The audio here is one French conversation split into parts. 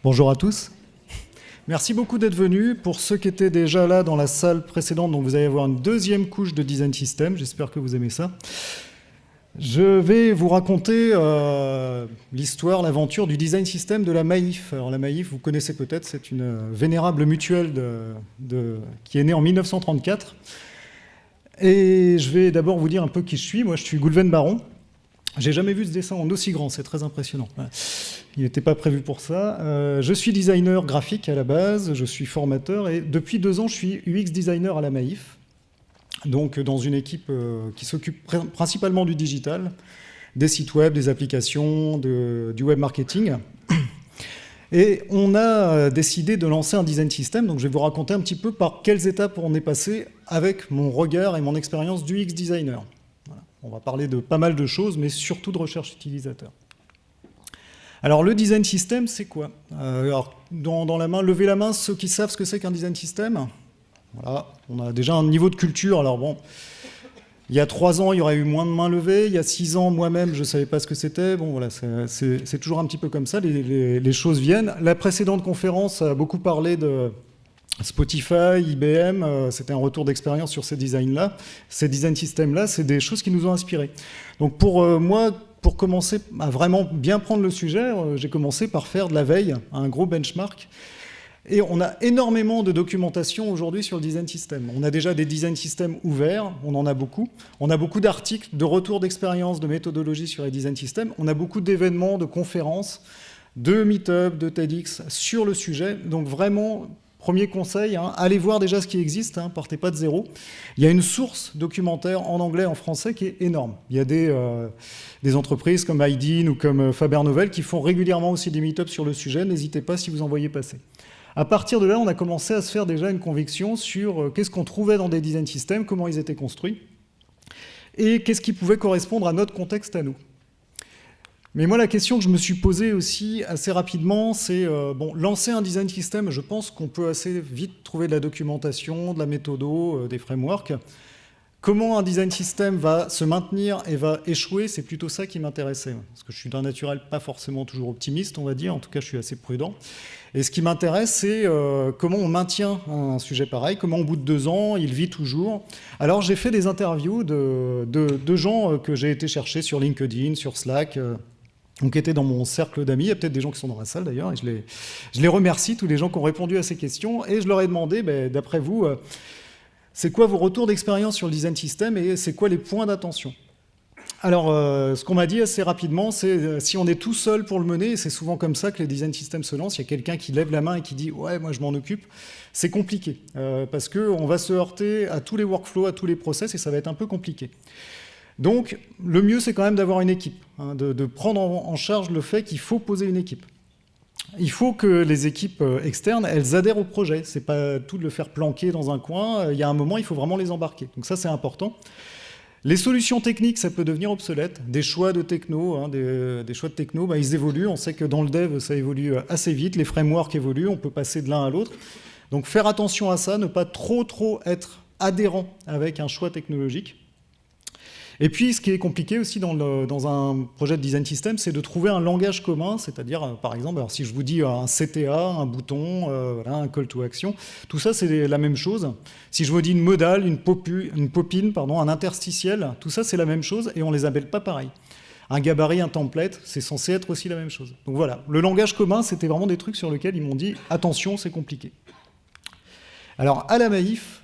Bonjour à tous. Merci beaucoup d'être venus. Pour ceux qui étaient déjà là dans la salle précédente, donc vous allez avoir une deuxième couche de design system. J'espère que vous aimez ça. Je vais vous raconter l'histoire, l'aventure du design system de la Maïf. Alors la Maïf, vous connaissez peut-être, c'est une vénérable mutuelle qui est née en 1934. Et je vais d'abord vous dire un peu qui je suis. Moi, je suis Goulven Baron. J'ai jamais vu ce dessin en aussi grand, c'est très impressionnant. Il n'était pas prévu pour ça. Je suis designer graphique à la base, je suis formateur et depuis 2 ans, je suis UX designer à la Maïf. Donc dans une équipe qui s'occupe principalement du digital, des sites web, des applications, du web marketing. Et on a décidé de lancer un design system, donc je vais vous raconter un petit peu par quelles étapes on est passé avec mon regard et mon expérience d'UX designer. Voilà. On va parler de pas mal de choses, mais surtout de recherche utilisateur. Alors le design system, c'est quoi? Alors, dans la main, levez la main ceux qui savent ce que c'est qu'un design system. Voilà, on a déjà un niveau de culture. Alors bon, il y a 3 ans, il y aurait eu moins de mains levées. Il y a 6 ans, moi-même, je ne savais pas ce que c'était. Bon, voilà, c'est toujours un petit peu comme ça, les choses viennent. La précédente conférence a beaucoup parlé de Spotify, IBM. C'était un retour d'expérience sur ces designs-là. Ces design systems-là, c'est des choses qui nous ont inspirés. Donc pour moi, pour commencer à vraiment bien prendre le sujet, j'ai commencé par faire de la veille, un gros benchmark. Et on a énormément de documentation aujourd'hui sur le design system. On a déjà des design systems ouverts, on en a beaucoup. On a beaucoup d'articles, de retours d'expérience, de méthodologie sur les design systems. On a beaucoup d'événements, de conférences, de meet-up, de TEDx sur le sujet. Donc vraiment, premier conseil, allez voir déjà ce qui existe, partez pas de zéro. Il y a une source documentaire en anglais et en français qui est énorme. Il y a des entreprises comme IDEAN ou comme Faber Novel qui font régulièrement aussi des meet-ups sur le sujet. N'hésitez pas si vous en voyez passer. À partir de là, on a commencé à se faire déjà une conviction sur qu'est-ce qu'on trouvait dans des design systems, comment ils étaient construits, et qu'est-ce qui pouvait correspondre à notre contexte à nous. Mais moi, la question que je me suis posée aussi assez rapidement, c'est, lancer un design system, je pense qu'on peut assez vite trouver de la documentation, de la méthodo, des frameworks. Comment un design system va se maintenir et va échouer, c'est plutôt ça qui m'intéressait. Parce que je suis d'un naturel pas forcément toujours optimiste, on va dire. En tout cas, je suis assez prudent. Et ce qui m'intéresse, c'est comment on maintient un sujet pareil, comment au bout de 2 ans, il vit toujours. Alors, j'ai fait des interviews de gens que j'ai été chercher sur LinkedIn, sur Slack, qui étaient dans mon cercle d'amis. Il y a peut-être des gens qui sont dans la salle, d'ailleurs. Et je les remercie, tous les gens qui ont répondu à ces questions. Et je leur ai demandé, d'après vous, c'est quoi vos retours d'expérience sur le design system et c'est quoi les points d'attention? Alors, ce qu'on m'a dit assez rapidement, c'est si on est tout seul pour le mener, et c'est souvent comme ça que les design systems se lancent, il y a quelqu'un qui lève la main et qui dit « ouais, moi je m'en occupe », c'est compliqué, parce qu'on va se heurter à tous les workflows, à tous les process, et ça va être un peu compliqué. Donc, le mieux, c'est quand même d'avoir une équipe, de prendre en charge le fait qu'il faut poser une équipe. Il faut que les équipes externes, elles adhèrent au projet. C'est pas tout de le faire planquer dans un coin. Il y a un moment, il faut vraiment les embarquer. Donc ça, c'est important. Les solutions techniques, ça peut devenir obsolète. Des choix de techno, des choix de techno, ils évoluent. On sait que dans le dev, ça évolue assez vite. Les frameworks évoluent. On peut passer de l'un à l'autre. Donc faire attention à ça, ne pas trop être adhérent avec un choix technologique. Et puis, ce qui est compliqué aussi dans un projet de design system, c'est de trouver un langage commun, c'est-à-dire, par exemple, alors si je vous dis un CTA, un bouton, un call to action, tout ça, c'est la même chose. Si je vous dis une modale, une popine, un interstitiel, tout ça, c'est la même chose et on ne les appelle pas pareil. Un gabarit, un template, c'est censé être aussi la même chose. Donc voilà, le langage commun, c'était vraiment des trucs sur lesquels ils m'ont dit « attention, c'est compliqué ». Alors, à la Maïf,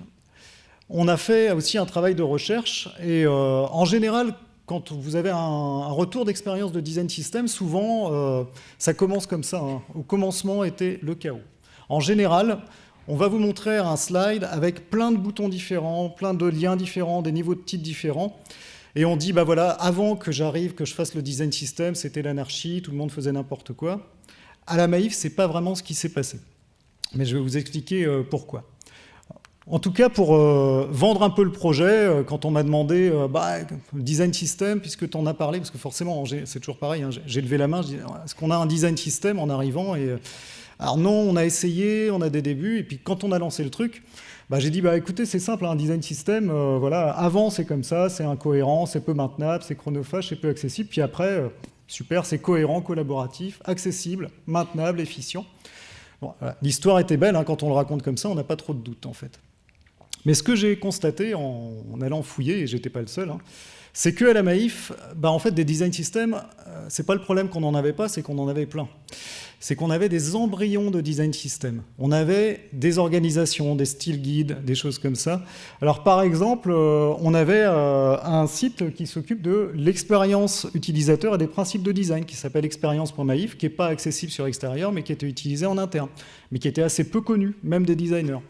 on a fait aussi un travail de recherche et en général, quand vous avez un retour d'expérience de design system, souvent, ça commence comme ça. Au commencement était le chaos. En général, on va vous montrer un slide avec plein de boutons différents, plein de liens différents, des niveaux de titres différents. Et on dit, voilà, avant que j'arrive, que je fasse le design system, c'était l'anarchie, tout le monde faisait n'importe quoi. À la Maïf, c'est pas vraiment ce qui s'est passé. Mais je vais vous expliquer pourquoi. En tout cas, pour vendre un peu le projet, quand on m'a demandé le design system, puisque tu en as parlé, parce que forcément, c'est toujours pareil, j'ai levé la main, je dis, est-ce qu'on a un design system en arrivant alors non, on a essayé, on a des débuts, et puis quand on a lancé le truc, j'ai dit, écoutez, c'est simple, un design system, avant c'est comme ça, c'est incohérent, c'est peu maintenable, c'est chronophage, c'est peu accessible, puis après, super, c'est cohérent, collaboratif, accessible, maintenable, efficient. Bon, voilà. L'histoire était belle, hein, quand on le raconte comme ça, on n'a pas trop de doute en fait. Mais ce que j'ai constaté en allant fouiller, et j'étais pas le seul, hein, c'est qu'à la Maïf, en fait, des design systems, c'est pas le problème qu'on n'en avait pas, c'est qu'on en avait plein. C'est qu'on avait des embryons de design system. On avait des organisations, des style guides, des choses comme ça. Alors par exemple, on avait un site qui s'occupe de l'expérience utilisateur et des principes de design, qui s'appelle expérience.maif, qui n'est pas accessible sur extérieur, mais qui était utilisé en interne, mais qui était assez peu connu, même des designers.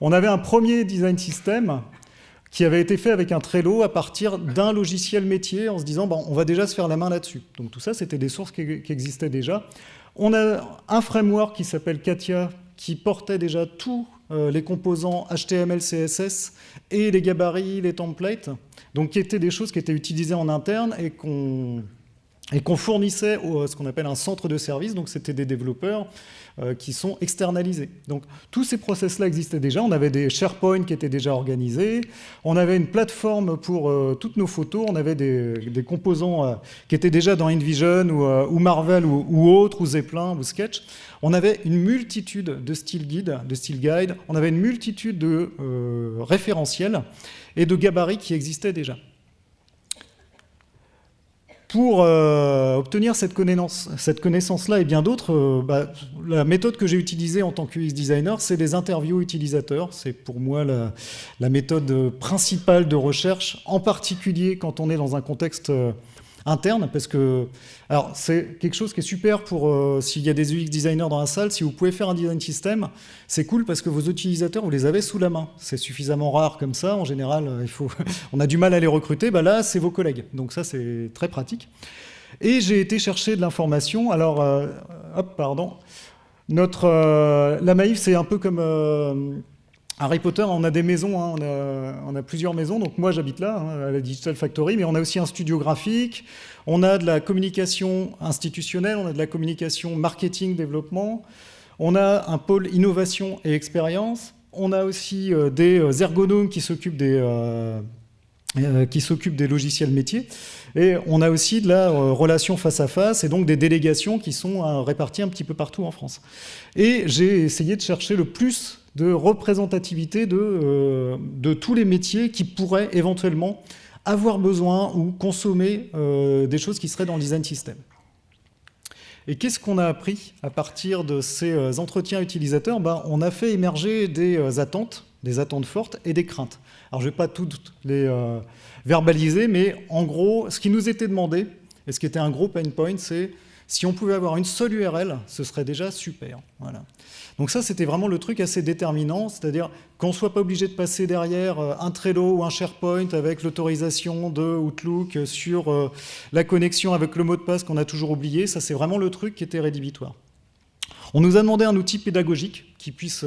On avait un premier design system qui avait été fait avec un Trello à partir d'un logiciel métier, en se disant on va déjà se faire la main là-dessus. Donc tout ça, c'était des sources qui existaient déjà. On a un framework qui s'appelle Katia, qui portait déjà tous les composants HTML, CSS et les gabarits, les templates, donc qui étaient des choses qui étaient utilisées en interne et qu'on fournissait à ce qu'on appelle un centre de service, donc c'était des développeurs qui sont externalisés. Donc tous ces process-là existaient déjà, on avait des SharePoint qui étaient déjà organisés, on avait une plateforme pour toutes nos photos, on avait des composants qui étaient déjà dans InVision ou Marvel ou autres, ou Zeppelin ou Sketch. On avait une multitude de style guides, de style guides, on avait une multitude de référentiels et de gabarits qui existaient déjà. Pour obtenir cette connaissance-là et bien d'autres, la méthode que j'ai utilisée en tant que UX designer, c'est des interviews utilisateurs. C'est pour moi la méthode principale de recherche, en particulier quand on est dans un contexte interne, parce que alors c'est quelque chose qui est super pour s'il y a des UX designers dans la salle, si vous pouvez faire un design system, c'est cool parce que vos utilisateurs, vous les avez sous la main. C'est suffisamment rare comme ça, en général, on a du mal à les recruter, là c'est vos collègues, donc ça c'est très pratique. Et j'ai été chercher de l'information, alors, la Maïf c'est un peu comme Harry Potter, on a des maisons, hein, on a plusieurs maisons, donc moi j'habite là, hein, à la Digital Factory, mais on a aussi un studio graphique, on a de la communication institutionnelle, on a de la communication marketing, développement, on a un pôle innovation et expérience, on a aussi des ergonomes qui s'occupent des logiciels métiers, et on a aussi de la relation face à face, et donc des délégations qui sont réparties un petit peu partout en France. Et j'ai essayé de chercher le plus de représentativité de tous les métiers qui pourraient éventuellement avoir besoin ou consommer des choses qui seraient dans le design system. Et qu'est-ce qu'on a appris à partir de ces entretiens utilisateurs? On a fait émerger des attentes fortes et des craintes. Alors je ne vais pas toutes les verbaliser, mais en gros, ce qui nous était demandé, et ce qui était un gros pain point, c'est si on pouvait avoir une seule URL, ce serait déjà super. Voilà. Donc ça, c'était vraiment le truc assez déterminant, c'est-à-dire qu'on ne soit pas obligé de passer derrière un Trello ou un SharePoint avec l'autorisation de Outlook sur la connexion avec le mot de passe qu'on a toujours oublié. Ça, c'est vraiment le truc qui était rédhibitoire. On nous a demandé un outil pédagogique qui puisse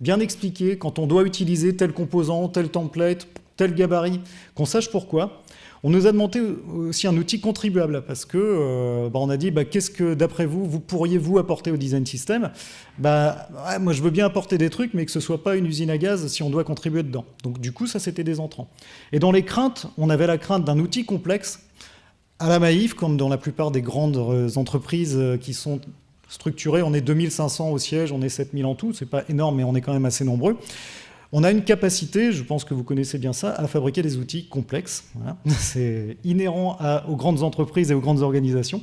bien expliquer quand on doit utiliser tel composant, tel template, tel gabarit, qu'on sache pourquoi. On nous a demandé aussi un outil contribuable parce que on a dit qu'est-ce que d'après vous pourriez apporter au design system. Moi je veux bien apporter des trucs mais que ce soit pas une usine à gaz si on doit contribuer dedans. Donc du coup ça c'était des entrants. Et dans les craintes, on avait la crainte d'un outil complexe à la Maïf, comme dans la plupart des grandes entreprises qui sont structurées. On est 2500 au siège, on est 7000 en tout, c'est pas énorme mais on est quand même assez nombreux. On a une capacité, je pense que vous connaissez bien ça, à fabriquer des outils complexes. Voilà. C'est inhérent aux grandes entreprises et aux grandes organisations.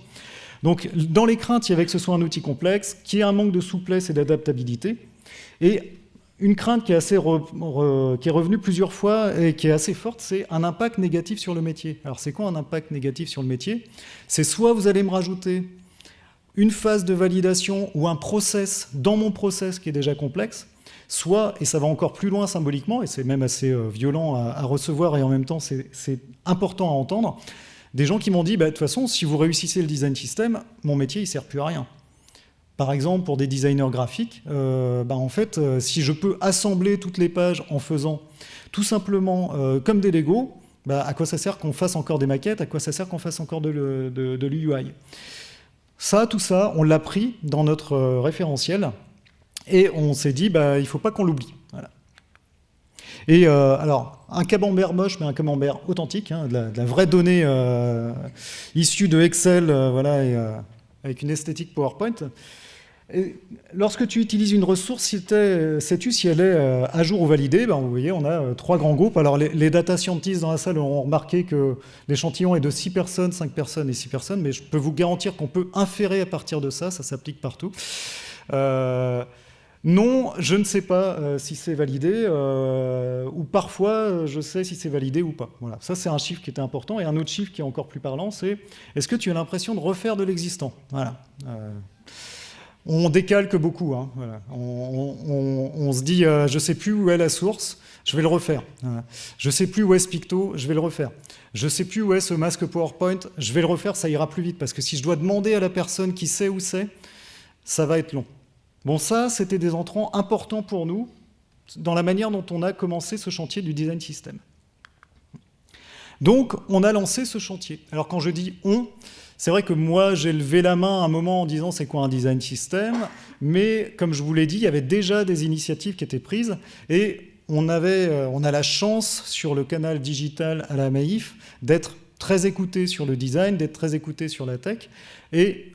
Donc, dans les craintes, il y avait que ce soit un outil complexe, qui ait un manque de souplesse et d'adaptabilité. Et une crainte qui est revenue plusieurs fois et qui est assez forte, c'est un impact négatif sur le métier. Alors, c'est quoi un impact négatif sur le métier? C'est soit vous allez me rajouter une phase de validation ou un process dans mon process qui est déjà complexe, soit, et ça va encore plus loin symboliquement, et c'est même assez violent à recevoir, et en même temps c'est important à entendre, des gens qui m'ont dit, de toute façon, si vous réussissez le design system, mon métier, il ne sert plus à rien. Par exemple, pour des designers graphiques, en fait, si je peux assembler toutes les pages en faisant tout simplement comme des Lego, à quoi ça sert qu'on fasse encore des maquettes, à quoi ça sert qu'on fasse encore de l'UI? Tout ça, on l'a pris dans notre référentiel, et on s'est dit, il ne faut pas qu'on l'oublie. Voilà. Et alors, un camembert moche, mais un camembert authentique, hein, de la vraie donnée issue de Excel, voilà, et, avec une esthétique PowerPoint. Et lorsque tu utilises une ressource, sais-tu si elle est à jour ou validée? Ben, vous voyez, on a 3 grands groupes. Alors les data scientists dans la salle ont remarqué que l'échantillon est de 6 personnes, 5 personnes et 6 personnes, mais je peux vous garantir qu'on peut inférer à partir de ça s'applique partout. Non, je ne sais pas si c'est validé, ou parfois je sais si c'est validé ou pas. Voilà. Ça, c'est un chiffre qui était important. Et un autre chiffre qui est encore plus parlant, c'est est-ce que tu as l'impression de refaire de l'existant? Voilà. On décalque beaucoup. Hein, voilà. On se dit, je ne sais plus où est la source, je vais le refaire. Voilà. Je ne sais plus où est ce picto, je vais le refaire. Je ne sais plus où est ce masque PowerPoint, je vais le refaire, ça ira plus vite. Parce que si je dois demander à la personne qui sait où c'est, ça va être long. Bon, ça, c'était des entrants importants pour nous dans la manière dont on a commencé ce chantier du design system. Donc, on a lancé ce chantier. Alors, quand je dis « on », c'est vrai que moi, j'ai levé la main à un moment en disant « c'est quoi un design system ?» Mais, comme je vous l'ai dit, il y avait déjà des initiatives qui étaient prises et on a la chance, sur le canal digital à la Maïf, d'être très écouté sur le design, d'être très écouté sur la tech. Et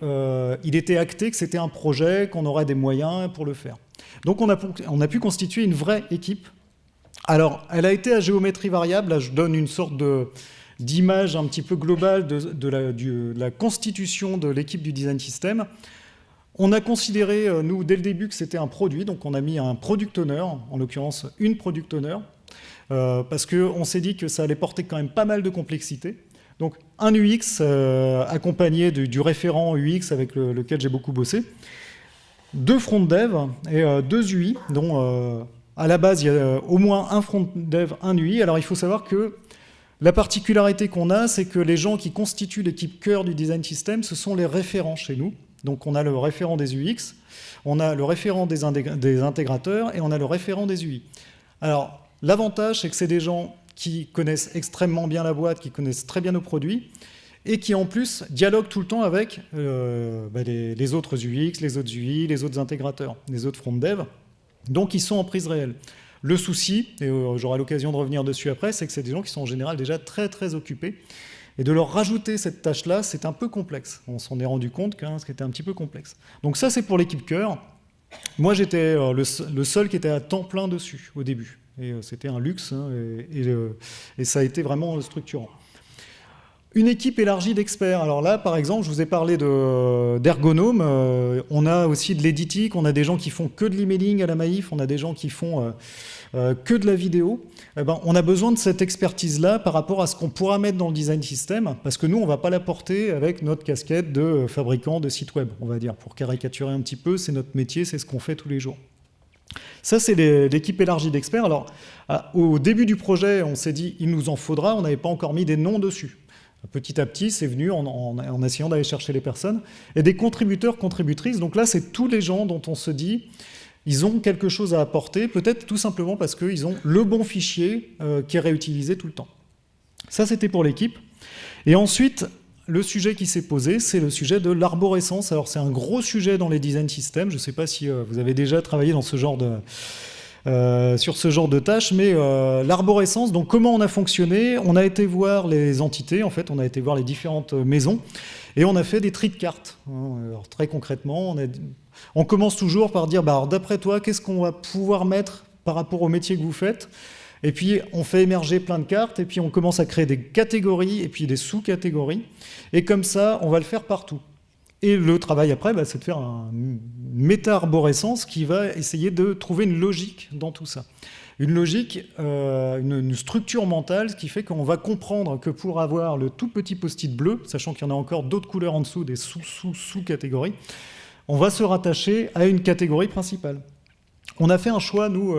il était acté que c'était un projet, qu'on aurait des moyens pour le faire. Donc on a pu constituer une vraie équipe. Alors, elle a été à géométrie variable. Là, je donne une sorte d'image un petit peu globale de la constitution de l'équipe du design system. On a considéré, nous, dès le début, que c'était un produit. Donc on a mis un product owner, en l'occurrence une product owner, parce qu'on s'est dit que ça allait porter quand même pas mal de complexité. Donc un UX accompagné du référent UX avec lequel j'ai beaucoup bossé, 2 front dev et 2 UI, dont à la base il y a au moins un front dev, un UI. Alors il faut savoir que la particularité qu'on a, c'est que les gens qui constituent l'équipe cœur du design system, ce sont les référents chez nous. Donc on a le référent des UX, on a le référent des intégrateurs et on a le référent des UI. Alors l'avantage, c'est que c'est des gens qui connaissent extrêmement bien la boîte, qui connaissent très bien nos produits, et qui en plus dialoguent tout le temps avec les autres UX, les autres UI, les autres intégrateurs, les autres front dev. Donc ils sont en prise réelle. Le souci, et j'aurai l'occasion de revenir dessus après, c'est que c'est des gens qui sont en général déjà très très occupés. Et de leur rajouter cette tâche-là, c'est un peu complexe. On s'en est rendu compte que c'était un petit peu complexe. Donc ça, c'est pour l'équipe cœur. Moi, j'étais le seul qui était à temps plein dessus au début. Et c'était un luxe, hein, et ça a été vraiment structurant. Une équipe élargie d'experts. Alors là, par exemple, je vous ai parlé d'ergonomes. On a aussi de l'éditique, on a des gens qui font que de l'emailing à la Maïf, on a des gens qui font que de la vidéo. On a besoin de cette expertise-là par rapport à ce qu'on pourra mettre dans le design system, parce que nous, on ne va pas la porter avec notre casquette de fabricant de site web, on va dire. Pour caricaturer un petit peu, c'est notre métier, c'est ce qu'on fait tous les jours. Ça, c'est l'équipe élargie d'experts. Alors, au début du projet, on s'est dit, il nous en faudra, on n'avait pas encore mis des noms dessus. Petit à petit, c'est venu en essayant d'aller chercher les personnes. Et des contributeurs, contributrices, donc là, c'est tous les gens dont on se dit, ils ont quelque chose à apporter, peut-être tout simplement parce qu'ils ont le bon fichier qui est réutilisé tout le temps. Ça, c'était pour l'équipe. Et ensuite, le sujet qui s'est posé, c'est le sujet de l'arborescence. Alors, c'est un gros sujet dans les design systems. Je ne sais pas si vous avez déjà travaillé dans ce genre sur ce genre de tâches, mais l'arborescence, donc comment on a fonctionné? On a été voir les entités, en fait, on a été voir les différentes maisons, et on a fait des tris de cartes. Alors, très concrètement, on commence toujours par dire, d'après toi, qu'est-ce qu'on va pouvoir mettre par rapport au métier que vous faites? Et puis, on fait émerger plein de cartes, et puis on commence à créer des catégories, et puis des sous-catégories. Et comme ça, on va le faire partout. Et le travail après, c'est de faire une méta-arborescence qui va essayer de trouver une logique dans tout ça. Une logique, une structure mentale qui fait qu'on va comprendre que pour avoir le tout petit post-it bleu, sachant qu'il y en a encore d'autres couleurs en dessous, des sous-catégories, on va se rattacher à une catégorie principale. On a fait un choix, nous,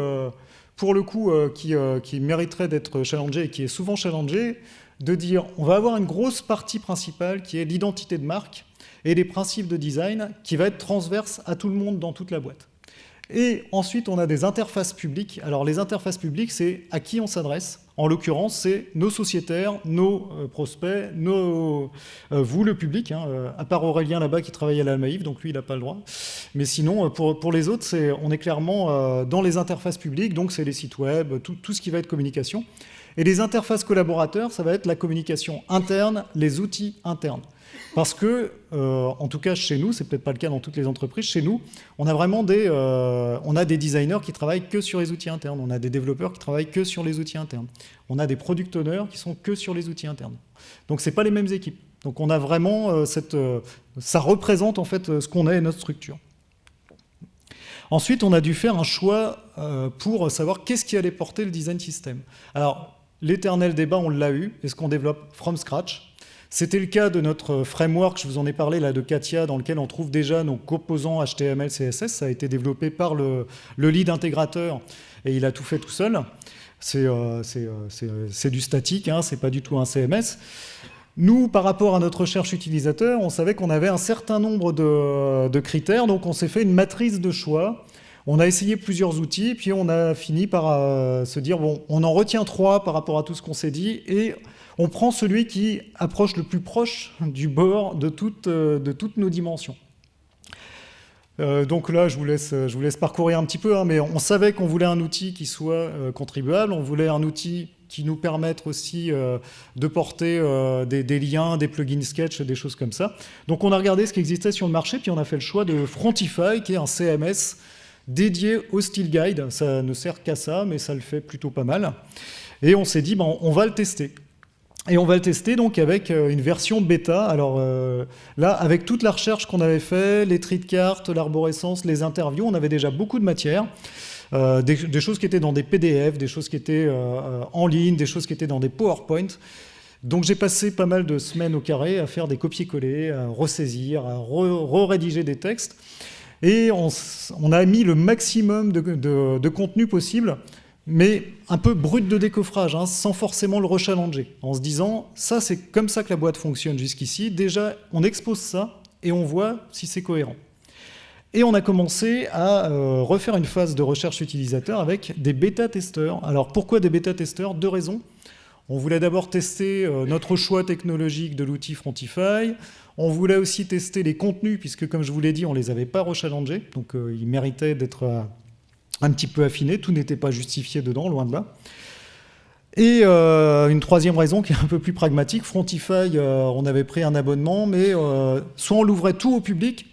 pour le coup, qui mériterait d'être challengé et qui est souvent challengé, de dire on va avoir une grosse partie principale qui est l'identité de marque et les principes de design qui va être transverse à tout le monde dans toute la boîte. Et ensuite, on a des interfaces publiques. Alors, les interfaces publiques, c'est à qui on s'adresse. En l'occurrence, c'est nos sociétaires, nos prospects, vous, le public, hein, à part Aurélien là-bas qui travaille à la Maïf, donc lui, il n'a pas le droit. Mais sinon, pour les autres, on est clairement dans les interfaces publiques, donc c'est les sites web, tout ce qui va être communication. Et les interfaces collaborateurs, ça va être la communication interne, les outils internes. Parce que, en tout cas chez nous, c'est peut-être pas le cas dans toutes les entreprises, chez nous, on a vraiment des designers qui travaillent que sur les outils internes, on a des développeurs qui travaillent que sur les outils internes, on a des product owners qui sont que sur les outils internes. Donc c'est pas les mêmes équipes. Donc on a vraiment ça représente en fait ce qu'on est et notre structure. Ensuite, on a dû faire un choix pour savoir qu'est-ce qui allait porter le design system. Alors, l'éternel débat, on l'a eu. Est-ce qu'on développe from scratch? C'était le cas de notre framework, je vous en ai parlé là, de Katia, dans lequel on trouve déjà nos composants HTML, CSS. Ça a été développé par le lead intégrateur et il a tout fait tout seul. C'est du statique, hein, c'est pas du tout un CMS. Nous, par rapport à notre recherche utilisateur, on savait qu'on avait un certain nombre de critères, donc on s'est fait une matrice de choix. On a essayé plusieurs outils, puis on a fini par se dire, bon, on en retient 3 par rapport à tout ce qu'on s'est dit, et on prend celui qui approche le plus proche du bord de toutes nos dimensions. Donc là, je vous laisse parcourir un petit peu, hein, mais on savait qu'on voulait un outil qui soit contribuable, on voulait un outil qui nous permettent aussi de porter des liens, des plugins Sketch, des choses comme ça. Donc on a regardé ce qui existait sur le marché, puis on a fait le choix de Frontify, qui est un CMS dédié au style guide. Ça ne sert qu'à ça, mais ça le fait plutôt pas mal. Et on s'est dit, ben, on va le tester. Et on va le tester donc avec une version bêta. Alors là, avec toute la recherche qu'on avait fait, les tris de cartes, l'arborescence, les interviews, on avait déjà beaucoup de matière. Des choses qui étaient dans des PDF, des choses qui étaient en ligne, des choses qui étaient dans des PowerPoint. Donc j'ai passé pas mal de semaines au carré à faire des copier-coller, à ressaisir, à re-rédiger des textes. Et on a mis le maximum de contenu possible, mais un peu brut de décoffrage, hein, sans forcément le rechallenger, en se disant, ça c'est comme ça que la boîte fonctionne jusqu'ici, déjà on expose ça et on voit si c'est cohérent. Et on a commencé à refaire une phase de recherche utilisateur avec des bêta-testeurs. Alors pourquoi des bêta-testeurs? 2 raisons. On voulait d'abord tester notre choix technologique de l'outil Frontify. On voulait aussi tester les contenus, puisque comme je vous l'ai dit, on ne les avait pas rechallengés, donc ils méritaient d'être un petit peu affinés. Tout n'était pas justifié dedans, loin de là. Et une 3e raison qui est un peu plus pragmatique, Frontify, on avait pris un abonnement, mais soit on l'ouvrait tout au public,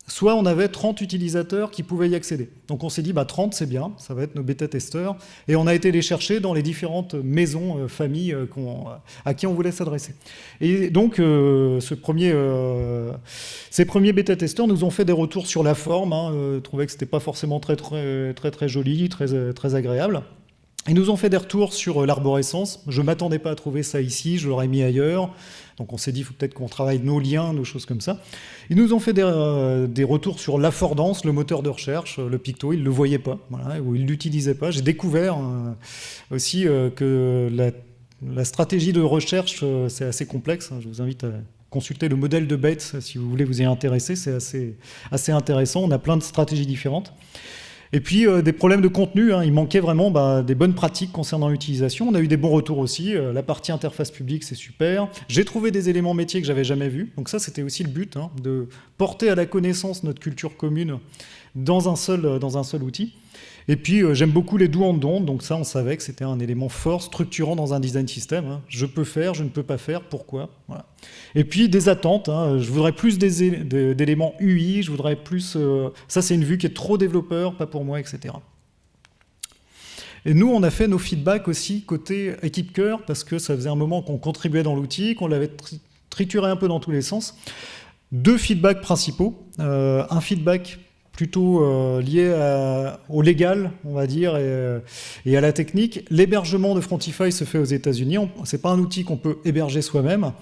soit on avait 30 utilisateurs qui pouvaient y accéder. Donc on s'est dit, 30 c'est bien, ça va être nos bêta-testeurs. Et on a été les chercher dans les différentes maisons, familles à qui on voulait s'adresser. Et donc ces premiers bêta-testeurs nous ont fait des retours sur la forme, hein, trouvaient que c'était pas forcément très joli, très agréable. Ils nous ont fait des retours sur l'arborescence. Je ne m'attendais pas à trouver ça ici, je l'aurais mis ailleurs. Donc on s'est dit, il faut peut-être qu'on travaille nos liens, nos choses comme ça. Ils nous ont fait des retours sur l'affordance, le moteur de recherche, le Picto, ils ne le voyaient pas, voilà, ou ils ne l'utilisaient pas. J'ai découvert aussi que la stratégie de recherche, c'est assez complexe. Je vous invite à consulter le modèle de Bates si vous voulez vous y intéresser, c'est assez intéressant. On a plein de stratégies différentes. Et puis des problèmes de contenu, hein. Il manquait vraiment des bonnes pratiques concernant l'utilisation. On a eu des bons retours aussi. La partie interface publique, c'est super. J'ai trouvé des éléments métiers que j'avais jamais vus. Donc ça, c'était aussi le but, hein, de porter à la connaissance notre culture commune dans un seul outil. Et puis j'aime beaucoup les do and don't. Donc ça, on savait que c'était un élément fort, structurant dans un design system, hein. Je peux faire, je ne peux pas faire, pourquoi, voilà. Et puis des attentes, hein. Je voudrais plus d'éléments UI, je voudrais plus... ça, c'est une vue qui est trop développeur, pas pour moi, etc. Et nous, on a fait nos feedbacks aussi côté équipe cœur, parce que ça faisait un moment qu'on contribuait dans l'outil, qu'on l'avait trituré un peu dans tous les sens. 2 feedbacks principaux. Un feedback plutôt lié au légal, on va dire, et à la technique. L'hébergement de Frontify se fait aux États-Unis. Ce n'est pas un outil qu'on peut héberger soi-même.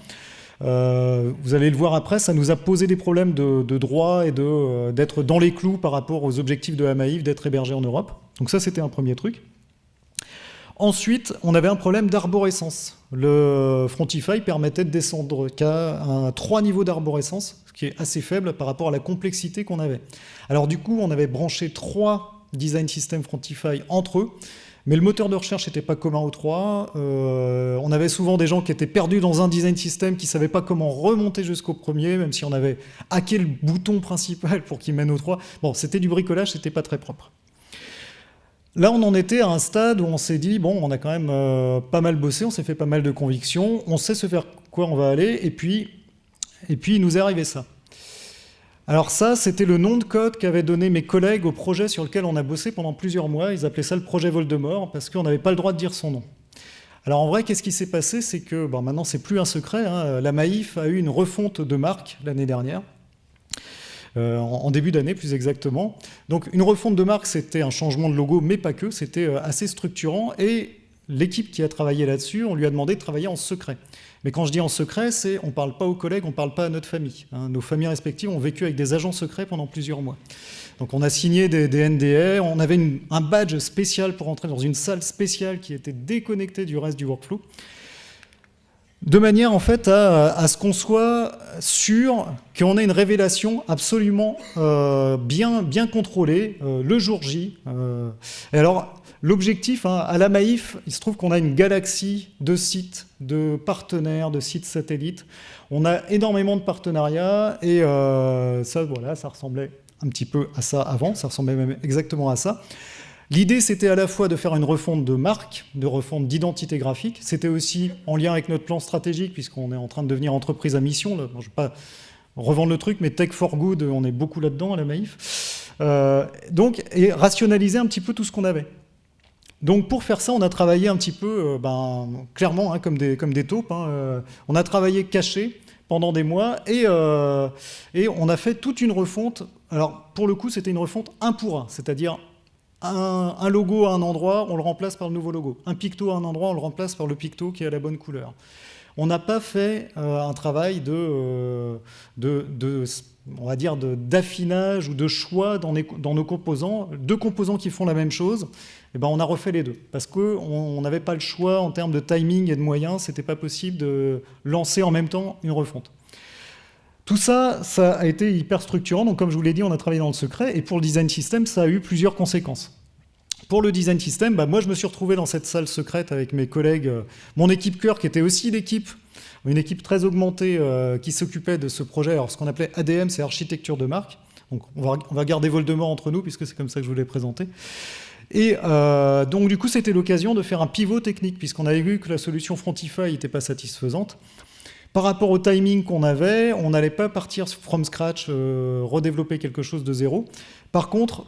Vous allez le voir après, ça nous a posé des problèmes de droit et d'être dans les clous par rapport aux objectifs de Amaïf, d'être hébergé en Europe. Donc ça, c'était un premier truc. Ensuite, on avait un problème d'arborescence. Le Frontify permettait de descendre qu'à 3 niveaux d'arborescence, ce qui est assez faible par rapport à la complexité qu'on avait. Alors du coup, on avait branché 3 design systems Frontify entre eux, mais le moteur de recherche n'était pas commun aux 3. On avait souvent des gens qui étaient perdus dans un design system, qui ne savaient pas comment remonter jusqu'au premier, même si on avait hacké le bouton principal pour qu'il mène aux 3. Bon, c'était du bricolage, c'était pas très propre. Là, on en était à un stade où on s'est dit, bon, on a quand même pas mal bossé, on s'est fait pas mal de convictions, on sait vers quoi on va aller, et puis Et puis il nous est arrivé ça. Alors ça, c'était le nom de code qu'avaient donné mes collègues au projet sur lequel on a bossé pendant plusieurs mois. Ils appelaient ça le projet Voldemort parce qu'on n'avait pas le droit de dire son nom. Alors en vrai, qu'est-ce qui s'est passé? C'est que, bon, maintenant c'est plus un secret, hein, la Maïf a eu une refonte de marque l'année dernière. En début d'année plus exactement. Donc une refonte de marque, c'était un changement de logo, mais pas que, c'était assez structurant. Et l'équipe qui a travaillé là-dessus, on lui a demandé de travailler en secret. Mais quand je dis en secret, c'est on ne parle pas aux collègues, on ne parle pas à notre famille. Hein. Nos familles respectives ont vécu avec des agents secrets pendant plusieurs mois. Donc on a signé des NDA, on avait un badge spécial pour entrer dans une salle spéciale qui était déconnectée du reste du workflow. De manière en fait à ce qu'on soit sûr qu'on ait une révélation absolument bien contrôlée le jour J. Et alors l'objectif, hein, à la Maïf, il se trouve qu'on a une galaxie de sites, de partenaires, de sites satellites. On a énormément de partenariats et ça, voilà, ça ressemblait un petit peu à ça avant, ça ressemblait même exactement à ça. L'idée, c'était à la fois de faire une refonte de marque, de refonte d'identité graphique. C'était aussi en lien avec notre plan stratégique, puisqu'on est en train de devenir entreprise à mission. Là. Bon, je ne vais pas revendre le truc, mais Tech for Good, on est beaucoup là-dedans à la Maïf. Donc, et rationaliser un petit peu tout ce qu'on avait. Donc, pour faire ça, on a travaillé un petit peu, clairement, hein, comme des taupes. Hein, on a travaillé caché pendant des mois et on a fait toute une refonte. Alors, pour le coup, c'était une refonte un pour un, c'est-à-dire un logo à un endroit, on le remplace par le nouveau logo. Un picto à un endroit, on le remplace par le picto qui est à la bonne couleur. On n'a pas fait un travail on va dire d'affinage ou de choix dans nos composants. Deux composants qui font la même chose, eh ben on a refait les deux. Parce qu'on n'avait pas le choix en termes de timing et de moyens, c'était pas possible de lancer en même temps une refonte. Tout ça, ça a été hyper structurant. Donc, comme je vous l'ai dit, on a travaillé dans le secret. Et pour le design system, ça a eu plusieurs conséquences. Pour le design system, moi, je me suis retrouvé dans cette salle secrète avec mes collègues, mon équipe cœur, qui était aussi une équipe très augmentée qui s'occupait de ce projet. Alors, ce qu'on appelait ADM, c'est architecture de marque. Donc, on va garder Voldemort entre nous, puisque c'est comme ça que je vous l'ai présenté. Et donc, du coup, c'était l'occasion de faire un pivot technique, puisqu'on avait vu que la solution Frontify n'était pas satisfaisante. Par rapport au timing qu'on avait, on n'allait pas partir from scratch, redévelopper quelque chose de zéro. Par contre,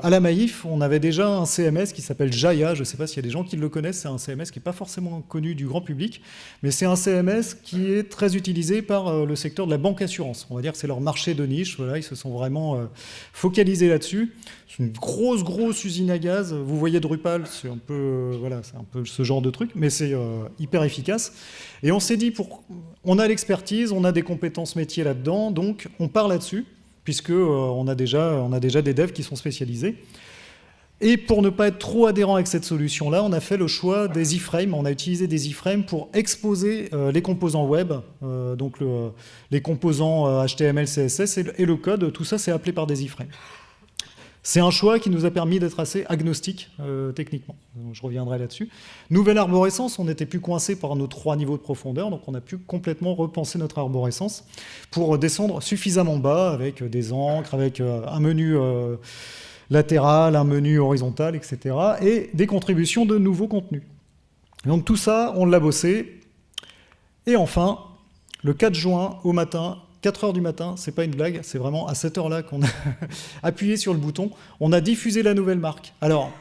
à la Maïf, on avait déjà un CMS qui s'appelle Jaya. Je ne sais pas s'il y a des gens qui le connaissent. C'est un CMS qui n'est pas forcément connu du grand public, mais c'est un CMS qui est très utilisé par le secteur de la banque assurance. On va dire que c'est leur marché de niche. Voilà, ils se sont vraiment focalisés là-dessus. C'est une grosse usine à gaz. Vous voyez Drupal, c'est un peu ce genre de truc, mais c'est hyper efficace. Et on s'est dit, on a l'expertise, on a des compétences métiers là-dedans, donc on part là-dessus, puisqu'on a déjà des devs qui sont spécialisés. Et pour ne pas être trop adhérent avec cette solution-là, on a fait le choix des iframes. On a utilisé des iframes pour exposer les composants web, donc les composants HTML, CSS et le code. Tout ça, c'est appelé par des iframes. C'est un choix qui nous a permis d'être assez agnostique techniquement. Je reviendrai là-dessus. Nouvelle arborescence, on n'était plus coincé par nos 3 niveaux de profondeur, donc on a pu complètement repenser notre arborescence pour descendre suffisamment bas avec des encres, avec un menu latéral, un menu horizontal, etc. et des contributions de nouveaux contenus. Donc tout ça, on l'a bossé. Et enfin, le 4 juin au matin, 4 heures du matin, c'est pas une blague, c'est vraiment à cette heure-là qu'on a appuyé sur le bouton. On a diffusé la nouvelle marque. Alors,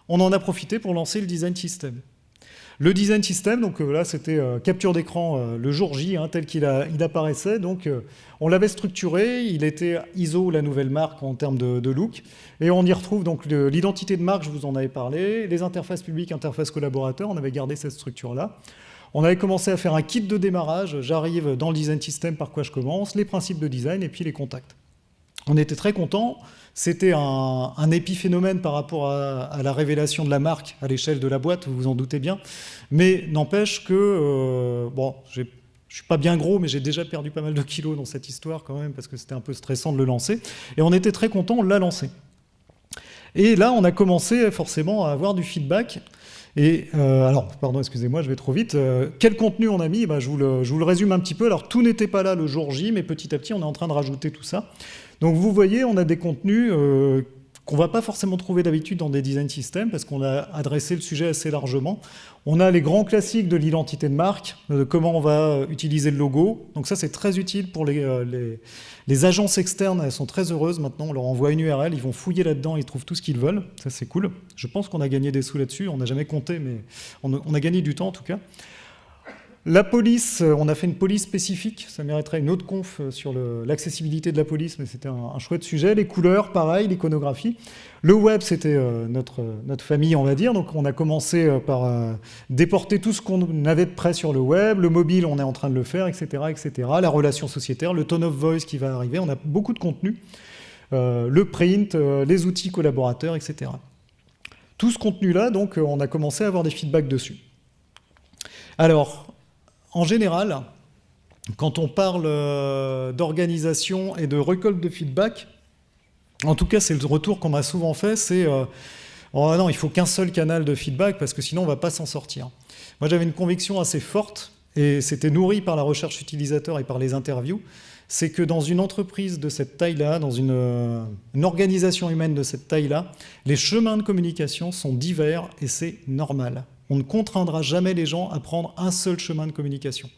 on en a profité pour lancer le design system. Le design system, donc là, c'était capture d'écran le jour J, hein, tel qu'il apparaissait. Donc, on l'avait structuré, il était ISO, la nouvelle marque, en termes de look. Et on y retrouve donc l'identité de marque, je vous en avais parlé, les interfaces publiques, interfaces collaborateurs, on avait gardé cette structure-là. On avait commencé à faire un kit de démarrage. J'arrive dans le design system, par quoi je commence, les principes de design et puis les contacts. On était très contents. C'était un épiphénomène par rapport à la révélation de la marque à l'échelle de la boîte, vous vous en doutez bien. Mais n'empêche que, je ne suis pas bien gros, mais j'ai déjà perdu pas mal de kilos dans cette histoire quand même, parce que c'était un peu stressant de le lancer. Et on était très contents, on l'a lancé. Et là, on a commencé forcément à avoir du feedback. Et alors, pardon, excusez-moi, je vais trop vite. Quel contenu on a mis? Je vous le résume un petit peu. Alors, tout n'était pas là le jour J, mais petit à petit, on est en train de rajouter tout ça. Donc, vous voyez, on a des contenus qu'on ne va pas forcément trouver d'habitude dans des design systems, parce qu'on a adressé le sujet assez largement. On a les grands classiques de l'identité de marque, de comment on va utiliser le logo. Donc ça, c'est très utile pour les agences externes. Elles sont très heureuses maintenant. On leur envoie une URL, ils vont fouiller là-dedans, ils trouvent tout ce qu'ils veulent. Ça, c'est cool. Je pense qu'on a gagné des sous là-dessus. On n'a jamais compté, mais on a gagné du temps en tout cas. La police, on a fait une police spécifique, ça mériterait une autre conf sur l'accessibilité de la police, mais c'était un chouette sujet. Les couleurs, pareil, l'iconographie. Le web, c'était notre famille, on va dire, donc on a commencé par déporter tout ce qu'on avait de près sur le web. Le mobile, on est en train de le faire, etc., etc. La relation sociétaire, le tone of voice qui va arriver, on a beaucoup de contenu. Le print, les outils collaborateurs, etc. Tout ce contenu-là, donc on a commencé à avoir des feedbacks dessus. Alors, en général, quand on parle d'organisation et de récolte de feedback, en tout cas c'est le retour qu'on m'a souvent fait, c'est oh non, il faut qu'un seul canal de feedback parce que sinon on ne va pas s'en sortir. Moi j'avais une conviction assez forte, et c'était nourri par la recherche utilisateur et par les interviews, c'est que dans une entreprise de cette taille-là, dans une organisation humaine de cette taille-là, les chemins de communication sont divers et c'est normal. On ne contraindra jamais les gens à prendre un seul chemin de communication.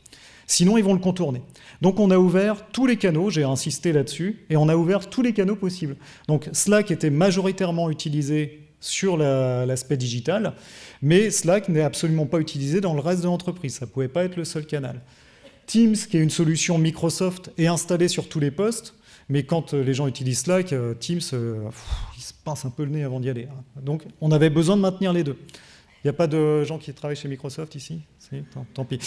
Sinon, ils vont le contourner. Donc, on a ouvert tous les canaux, j'ai insisté là-dessus, et on a ouvert tous les canaux possibles. Donc, Slack était majoritairement utilisé sur l'aspect digital, mais Slack n'est absolument pas utilisé dans le reste de l'entreprise. Ça ne pouvait pas être le seul canal. Teams, qui est une solution Microsoft, est installé sur tous les postes, mais quand les gens utilisent Slack, Teams, ils se pincent un peu le nez avant d'y aller. Donc, on avait besoin de maintenir les deux. Il n'y a pas de gens qui travaillent chez Microsoft ici? Si, tant pis.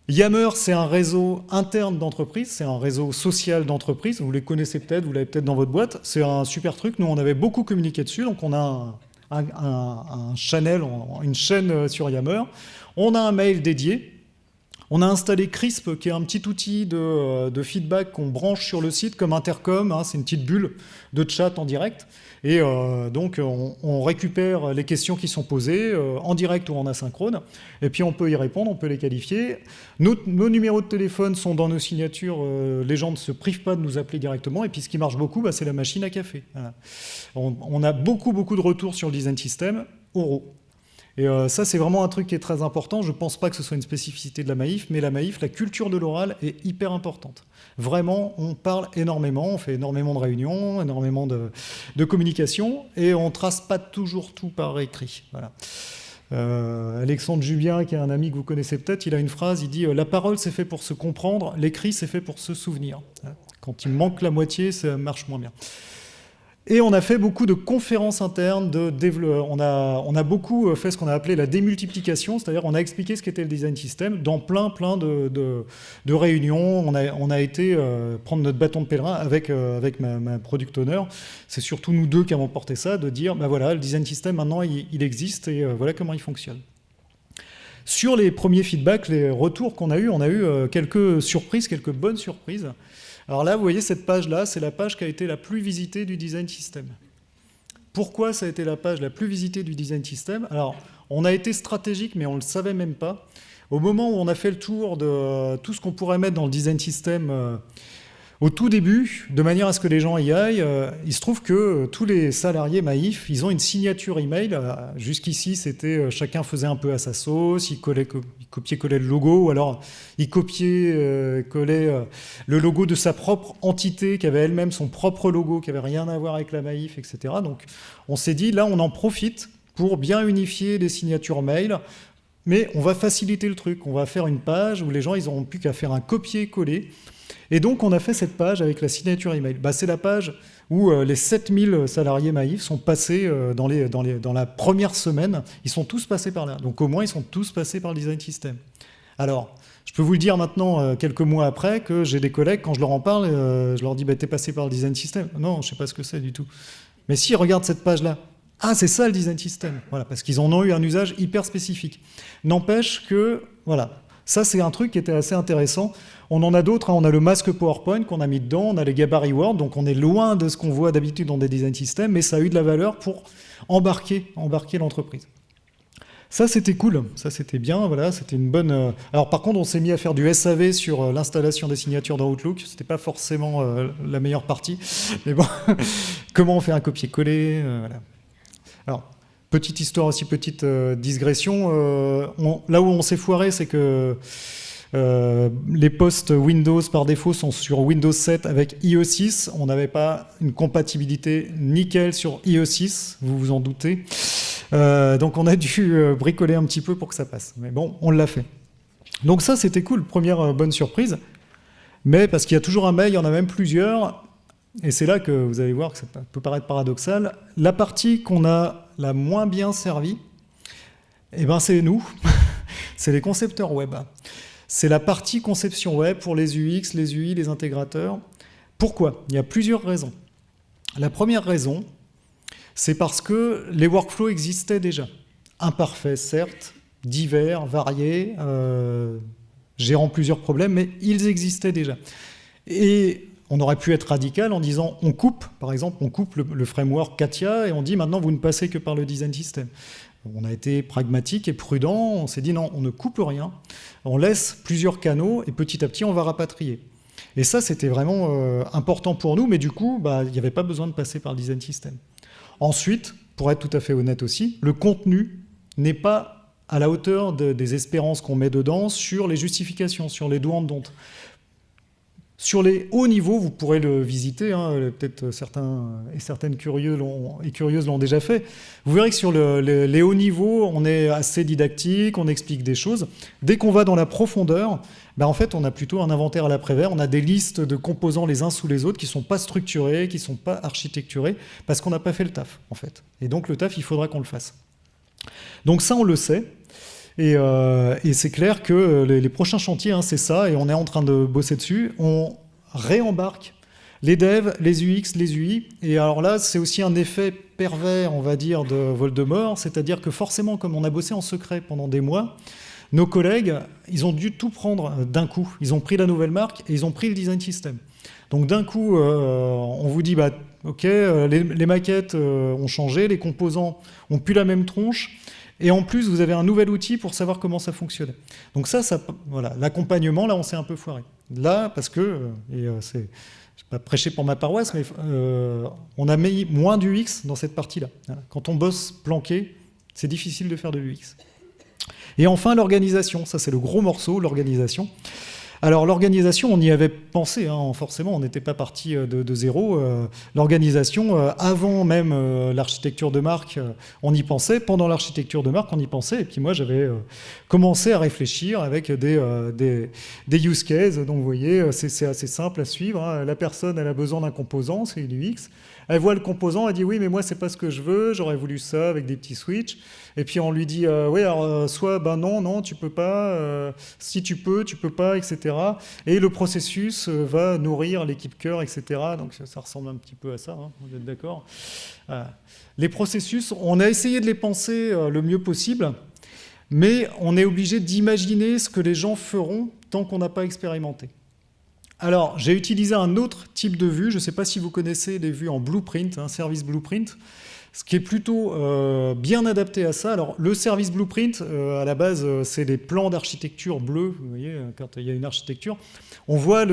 Yammer, c'est un réseau interne d'entreprise, c'est un réseau social d'entreprise. Vous les connaissez peut-être, vous l'avez peut-être dans votre boîte. C'est un super truc. Nous, on avait beaucoup communiqué dessus, donc on a un channel, une chaîne sur Yammer. On a un mail dédié. On a installé Crisp, qui est un petit outil de feedback qu'on branche sur le site comme intercom. C'est une petite bulle de chat en direct. Et donc, on récupère les questions qui sont posées en direct ou en asynchrone. Et puis, on peut y répondre, on peut les qualifier. Nos numéros de téléphone sont dans nos signatures. Les gens ne se privent pas de nous appeler directement. Et puis, ce qui marche beaucoup, c'est la machine à café. Voilà. On a beaucoup de retours sur le design system oraux. Et ça, c'est vraiment un truc qui est très important. Je ne pense pas que ce soit une spécificité de la Maïf, mais la Maïf, la culture de l'oral est hyper importante. Vraiment, on parle énormément, on fait énormément de réunions, énormément de communication, et on ne trace pas toujours tout par écrit. Voilà. Alexandre Jubien, qui est un ami que vous connaissez peut-être, il a une phrase, il dit « La parole, c'est fait pour se comprendre, l'écrit, c'est fait pour se souvenir. » Quand il manque la moitié, ça marche moins bien. Et on a fait beaucoup de conférences internes, on a beaucoup fait ce qu'on a appelé la démultiplication, c'est-à-dire on a expliqué ce qu'était le design system dans plein de réunions. On a été prendre notre bâton de pèlerin avec ma product owner. C'est surtout nous deux qui avons porté ça, de dire voilà, le design system maintenant il existe et voilà comment il fonctionne. Sur les premiers feedbacks, les retours qu'on a eu, on a eu quelques surprises, quelques bonnes surprises. Alors là, vous voyez cette page-là, c'est la page qui a été la plus visitée du design system. Pourquoi ça a été la page la plus visitée du design system? Alors, on a été stratégique, mais on ne le savait même pas. Au moment où on a fait le tour de tout ce qu'on pourrait mettre dans le design system au tout début, de manière à ce que les gens y aillent, il se trouve que tous les salariés Maïf, ils ont une signature email. Jusqu'ici, c'était chacun faisait un peu à sa sauce, il copiait-collait le logo, ou alors il copiait-collait le logo de sa propre entité, qui avait elle-même son propre logo, qui n'avait rien à voir avec la Maïf, etc. Donc on s'est dit, là, on en profite pour bien unifier les signatures mail, mais on va faciliter le truc. On va faire une page où les gens, ils n'auront plus qu'à faire un copier-coller. Et donc, on a fait cette page avec la signature email. C'est la page où les 7000 salariés Maïf sont passés dans la première semaine. Ils sont tous passés par là. Donc, au moins, ils sont tous passés par le design system. Alors, je peux vous le dire maintenant, quelques mois après, que j'ai des collègues, quand je leur en parle, je leur dis « t'es passé par le design system ». Non, je ne sais pas ce que c'est du tout. Mais si, regarde cette page-là. Ah, c'est ça le design system. Voilà, parce qu'ils en ont eu un usage hyper spécifique. N'empêche que, voilà, ça c'est un truc qui était assez intéressant. On en a d'autres, on a le masque PowerPoint qu'on a mis dedans, on a les gabarits Word, donc on est loin de ce qu'on voit d'habitude dans des design systems, mais ça a eu de la valeur pour embarquer l'entreprise. Ça, c'était cool, ça, c'était bien, voilà, c'était une bonne... Alors, par contre, on s'est mis à faire du SAV sur l'installation des signatures dans Outlook. C'était pas forcément la meilleure partie, mais bon, Comment on fait un copier-coller, voilà. Alors, petite histoire aussi, petite digression. Là où on s'est foiré, c'est que les postes Windows par défaut sont sur Windows 7 avec IE6. On n'avait pas une compatibilité nickel sur IE6, vous vous en doutez. Donc on a dû bricoler un petit peu pour que ça passe. Mais bon, on l'a fait. Donc ça, c'était cool, première bonne surprise. Mais parce qu'il y a toujours un mail, il y en a même plusieurs. Et c'est là que vous allez voir que ça peut paraître paradoxal. La partie qu'on a la moins bien servie, eh ben c'est nous, c'est les concepteurs web. C'est la partie conception web pour les UX, les UI, les intégrateurs. Pourquoi ? Il y a plusieurs raisons. La première raison, c'est parce que les workflows existaient déjà. Imparfaits, certes, divers, variés, gérant plusieurs problèmes, mais ils existaient déjà. Et on aurait pu être radical en disant on coupe, par exemple, on coupe le framework Katia et on dit maintenant vous ne passez que par le design system. On a été pragmatique et prudent, on s'est dit non, on ne coupe rien, on laisse plusieurs canaux et petit à petit on va rapatrier. Et ça c'était vraiment important pour nous, mais du coup il n'y avait pas besoin de passer par le design system. Ensuite, pour être tout à fait honnête aussi, le contenu n'est pas à la hauteur des espérances qu'on met dedans sur les justifications, sur les do and don't. Sur les hauts niveaux, vous pourrez le visiter, hein, peut-être certains et certaines curieuses l'ont déjà fait. Vous verrez que sur les hauts niveaux, on est assez didactique, on explique des choses. Dès qu'on va dans la profondeur, en fait, on a plutôt un inventaire à l'après-vert, on a des listes de composants les uns sous les autres qui ne sont pas structurés, qui ne sont pas architecturés, parce qu'on n'a pas fait le taf, en fait. Et donc le taf, il faudra qu'on le fasse. Donc ça, on le sait. Et c'est clair que les prochains chantiers, c'est ça, et on est en train de bosser dessus. On réembarque les devs, les UX, les UI. Et alors là, c'est aussi un effet pervers, on va dire, de Voldemort, c'est-à-dire que forcément, comme on a bossé en secret pendant des mois, nos collègues, ils ont dû tout prendre d'un coup. Ils ont pris la nouvelle marque et ils ont pris le design system. Donc d'un coup, on vous dit, ok, les maquettes ont changé, les composants ont plus la même tronche. Et en plus, vous avez un nouvel outil pour savoir comment ça fonctionnait. Donc voilà, l'accompagnement, là, on s'est un peu foiré. Là, parce que, je ne vais pas prêcher pour ma paroisse, mais on a mis moins d'UX dans cette partie-là. Quand on bosse planqué, c'est difficile de faire de l'UX. Et enfin, l'organisation. Ça, c'est le gros morceau, l'organisation. Alors l'organisation, on y avait pensé, forcément, on n'était pas parti de zéro. L'organisation, avant même l'architecture de marque, on y pensait. Pendant l'architecture de marque, on y pensait. Et puis moi, j'avais commencé à réfléchir avec des use cases. Donc vous voyez, c'est assez simple à suivre. La personne, elle a besoin d'un composant, c'est une UX. Elle voit le composant, elle dit oui, mais moi, c'est pas ce que je veux. J'aurais voulu ça avec des petits switches. Et puis on lui dit oui, alors soit non, tu peux pas. Si tu peux pas, etc. Et le processus va nourrir l'équipe cœur, etc. Donc ça ressemble un petit peu à ça. Vous êtes d'accord ? Les processus, on a essayé de les penser le mieux possible, mais on est obligé d'imaginer ce que les gens feront tant qu'on n'a pas expérimenté. Alors, j'ai utilisé un autre type de vue. Je ne sais pas si vous connaissez les vues en blueprint, un service blueprint, ce qui est plutôt bien adapté à ça. Alors, le service blueprint, à la base, c'est les plans d'architecture bleus. Vous voyez, quand il y a une architecture, on voit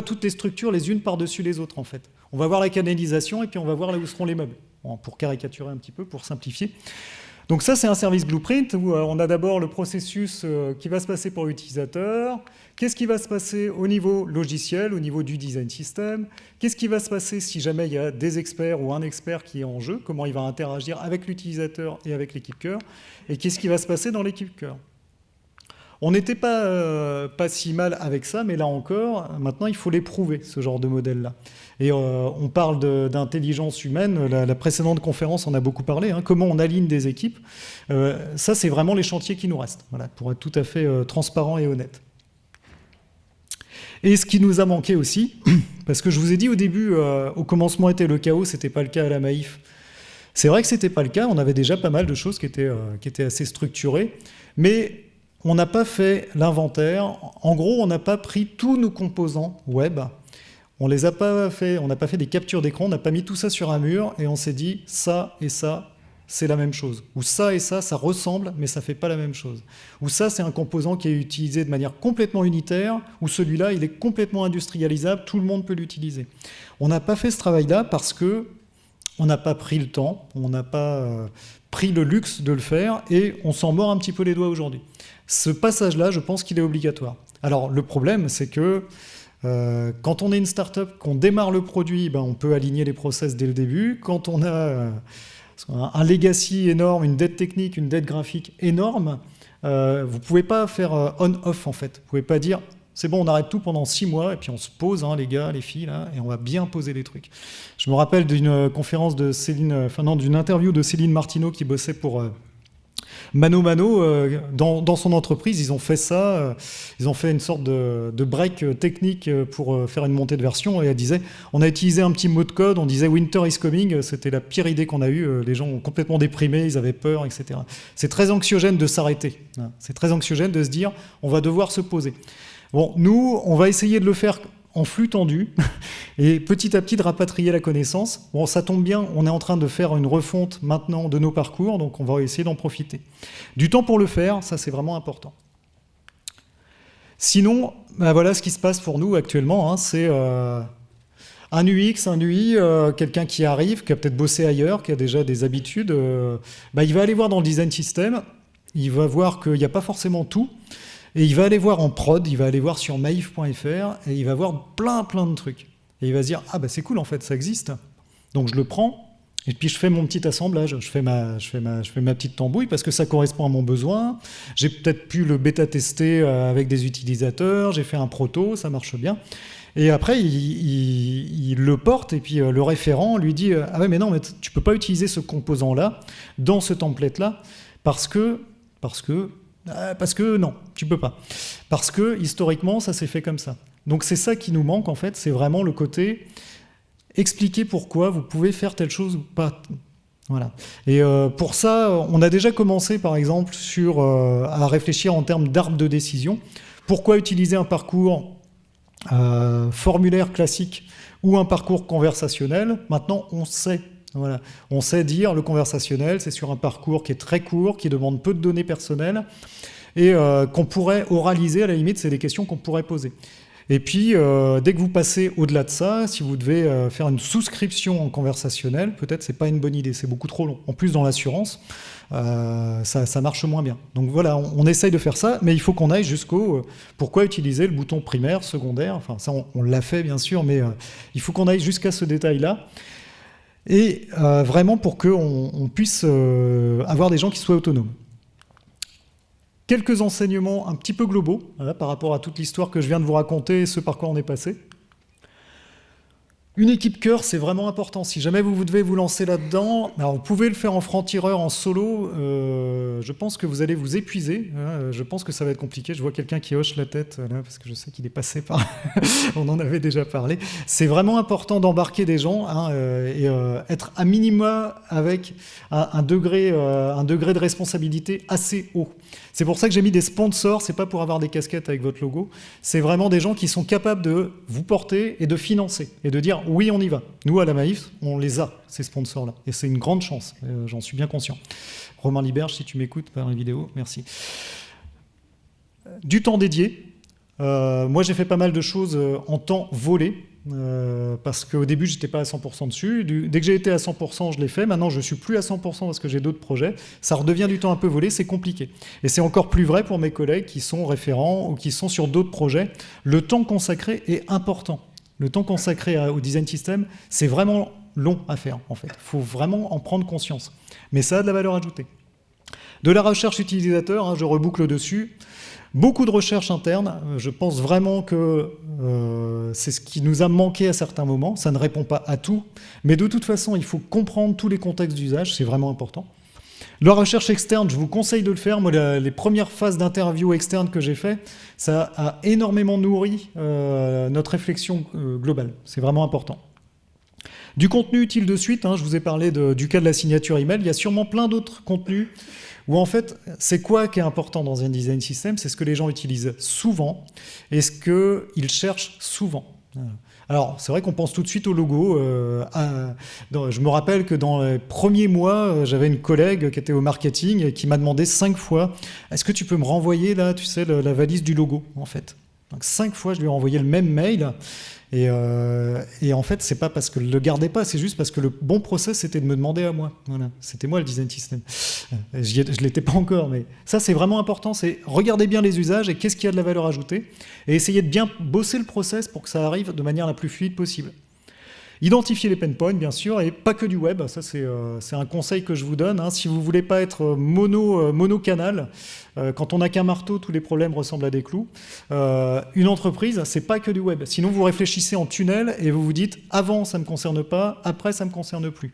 toutes les structures les unes par-dessus les autres, en fait. On va voir la canalisation et puis on va voir là où seront les meubles, pour caricaturer un petit peu, pour simplifier. Donc ça, c'est un service blueprint où on a d'abord le processus qui va se passer pour l'utilisateur. Qu'est-ce qui va se passer au niveau logiciel, au niveau du design system? Qu'est-ce qui va se passer si jamais il y a des experts ou un expert qui est en jeu? Comment il va interagir avec l'utilisateur et avec l'équipe cœur? Et qu'est-ce qui va se passer dans l'équipe cœur? On n'était pas si mal avec ça, mais là encore, maintenant, il faut l'éprouver, ce genre de modèle-là. Et on parle d'intelligence humaine. La précédente conférence en a beaucoup parlé. Comment on aligne des équipes. Ça, c'est vraiment les chantiers qui nous restent, voilà, pour être tout à fait transparent et honnête. Et ce qui nous a manqué aussi, parce que je vous ai dit au début, au commencement était le chaos, c'était pas le cas à la Maïf. C'est vrai que c'était pas le cas. On avait déjà pas mal de choses qui étaient assez structurées, mais on n'a pas fait l'inventaire. En gros, on n'a pas pris tous nos composants web. On n'a pas fait des captures d'écran, on n'a pas mis tout ça sur un mur et on s'est dit ça et ça, c'est la même chose. Ou ça et ça ressemble, mais ça ne fait pas la même chose. Ou ça, c'est un composant qui est utilisé de manière complètement unitaire, ou celui-là, il est complètement industrialisable, tout le monde peut l'utiliser. On n'a pas fait ce travail-là parce que on n'a pas pris le temps, on n'a pas pris le luxe de le faire, et on s'en mord un petit peu les doigts aujourd'hui. Ce passage-là, je pense qu'il est obligatoire. Alors, le problème, c'est que quand on est une start-up, qu'on démarre le produit, ben, on peut aligner les process dès le début. Quand on a un legacy énorme, une dette technique, une dette graphique énorme, vous ne pouvez pas faire on-off, en fait. Vous ne pouvez pas dire, c'est bon, on arrête tout pendant 6 mois, et puis on se pose, hein, les gars, les filles, là, et on va bien poser les trucs. Je me rappelle d'une conférence de d'une interview de Céline Martineau qui bossait pour Mano Mano, dans son entreprise, ils ont fait ça, ils ont fait une sorte de break technique pour faire une montée de version, et elle disait, on a utilisé un petit mot de code, on disait Winter is coming, c'était la pire idée qu'on a eue, les gens ont complètement déprimé, ils avaient peur, etc. C'est très anxiogène de s'arrêter, c'est très anxiogène de se dire, on va devoir se poser. Bon, nous, on va essayer de le faire en flux tendu et petit à petit de rapatrier la connaissance. Bon, ça tombe bien, on est en train de faire une refonte maintenant de nos parcours, donc on va essayer d'en profiter. Du temps pour le faire, ça c'est vraiment important. Sinon, ben voilà ce qui se passe pour nous actuellement, hein, c'est un UX, un UI, quelqu'un qui arrive, qui a peut-être bossé ailleurs, qui a déjà des habitudes, ben il va aller voir dans le design system, il va voir qu'il n'y a pas forcément tout, et il va aller voir en prod, il va aller voir sur maïf.fr et il va voir plein de trucs. Et il va se dire, ah bah c'est cool en fait, ça existe. Donc je le prends et puis je fais mon petit assemblage, je fais ma petite tambouille parce que ça correspond à mon besoin. J'ai peut-être pu le bêta-tester avec des utilisateurs, j'ai fait un proto, ça marche bien. Et après, il le porte et puis le référent lui dit, ah ouais mais non, mais tu peux pas utiliser ce composant-là dans ce template-là parce que non, tu peux pas. Parce que historiquement, ça s'est fait comme ça. Donc c'est ça qui nous manque en fait, c'est vraiment le côté expliquer pourquoi vous pouvez faire telle chose ou pas. Voilà. Et pour ça, on a déjà commencé par exemple à réfléchir en termes d'arbre de décision. Pourquoi utiliser un parcours formulaire classique ou un parcours conversationnel? Maintenant, on sait. Voilà. On sait dire le conversationnel, c'est sur un parcours qui est très court, qui demande peu de données personnelles et qu'on pourrait oraliser, à la limite, c'est des questions qu'on pourrait poser. Et puis, dès que vous passez au-delà de ça, si vous devez faire une souscription en conversationnel, peut-être c'est pas une bonne idée, c'est beaucoup trop long. En plus, dans l'assurance, ça marche moins bien. Donc voilà, on essaye de faire ça, mais il faut qu'on aille jusqu'au pourquoi utiliser le bouton primaire, secondaire, enfin ça on l'a fait bien sûr, mais il faut qu'on aille jusqu'à ce détail-là. Et vraiment pour qu'on puisse avoir des gens qui soient autonomes. Quelques enseignements un petit peu globaux par rapport à toute l'histoire que je viens de vous raconter et ce par quoi on est passé. Une équipe cœur, c'est vraiment important. Si jamais vous devez vous lancer là-dedans, alors vous pouvez le faire en franc-tireur, en solo. Je pense que vous allez vous épuiser. Je pense que ça va être compliqué. Je vois quelqu'un qui hoche la tête, là, parce que je sais qu'il est passé par... On en avait déjà parlé. C'est vraiment important d'embarquer des gens et être à minima avec un degré de responsabilité assez haut. C'est pour ça que j'ai mis des sponsors. C'est pas pour avoir des casquettes avec votre logo. C'est vraiment des gens qui sont capables de vous porter et de financer et de dire oui, on y va. Nous, à la Maïf, on les a, ces sponsors-là. Et c'est une grande chance, j'en suis bien conscient. Romain Liberge, si tu m'écoutes par la vidéo, merci. Du temps dédié. Moi, j'ai fait pas mal de choses en temps volé, parce qu'au début, je n'étais pas à 100% dessus. Dès que j'ai été à 100%, je l'ai fait. Maintenant, je ne suis plus à 100% parce que j'ai d'autres projets. Ça redevient du temps un peu volé, c'est compliqué. Et c'est encore plus vrai pour mes collègues qui sont référents ou qui sont sur d'autres projets. Le temps consacré est important. Le temps consacré au design system, c'est vraiment long à faire, en fait. Il faut vraiment en prendre conscience. Mais ça a de la valeur ajoutée. De la recherche utilisateur, je reboucle dessus. Beaucoup de recherche interne. Je pense vraiment que c'est ce qui nous a manqué à certains moments. Ça ne répond pas à tout. Mais de toute façon, il faut comprendre tous les contextes d'usage. C'est vraiment important. La recherche externe, je vous conseille de le faire. Moi, les premières phases d'interview externe que j'ai fait, ça a énormément nourri notre réflexion globale. C'est vraiment important. Du contenu utile de suite, je vous ai parlé du cas de la signature email. Il y a sûrement plein d'autres contenus où en fait, c'est quoi qui est important dans un design system? C'est ce que les gens utilisent souvent et ce qu'ils cherchent souvent. Alors, c'est vrai qu'on pense tout de suite au logo. Je me rappelle que dans les premiers mois, j'avais une collègue qui était au marketing et qui m'a demandé 5 fois « Est-ce que tu peux me renvoyer, là, tu sais, la valise du logo ?» en fait. Donc 5 fois, je lui ai renvoyé le même mail. Et en fait, c'est pas parce que je le gardais pas, c'est juste parce que le bon process, c'était de me demander à moi. Voilà. C'était moi le design system. Je l'étais pas encore, mais ça, c'est vraiment important. C'est regarder bien les usages et qu'est-ce qu'il y a de la valeur ajoutée, et essayer de bien bosser le process pour que ça arrive de manière la plus fluide possible. Identifier les pain points, bien sûr, et pas que du web. Ça, c'est un conseil que je vous donne. Hein. Si vous ne voulez pas être monocanal, quand on n'a qu'un marteau, tous les problèmes ressemblent à des clous. Une entreprise, c'est pas que du web. Sinon, vous réfléchissez en tunnel et vous vous dites « avant, ça ne me concerne pas, après, ça ne me concerne plus ».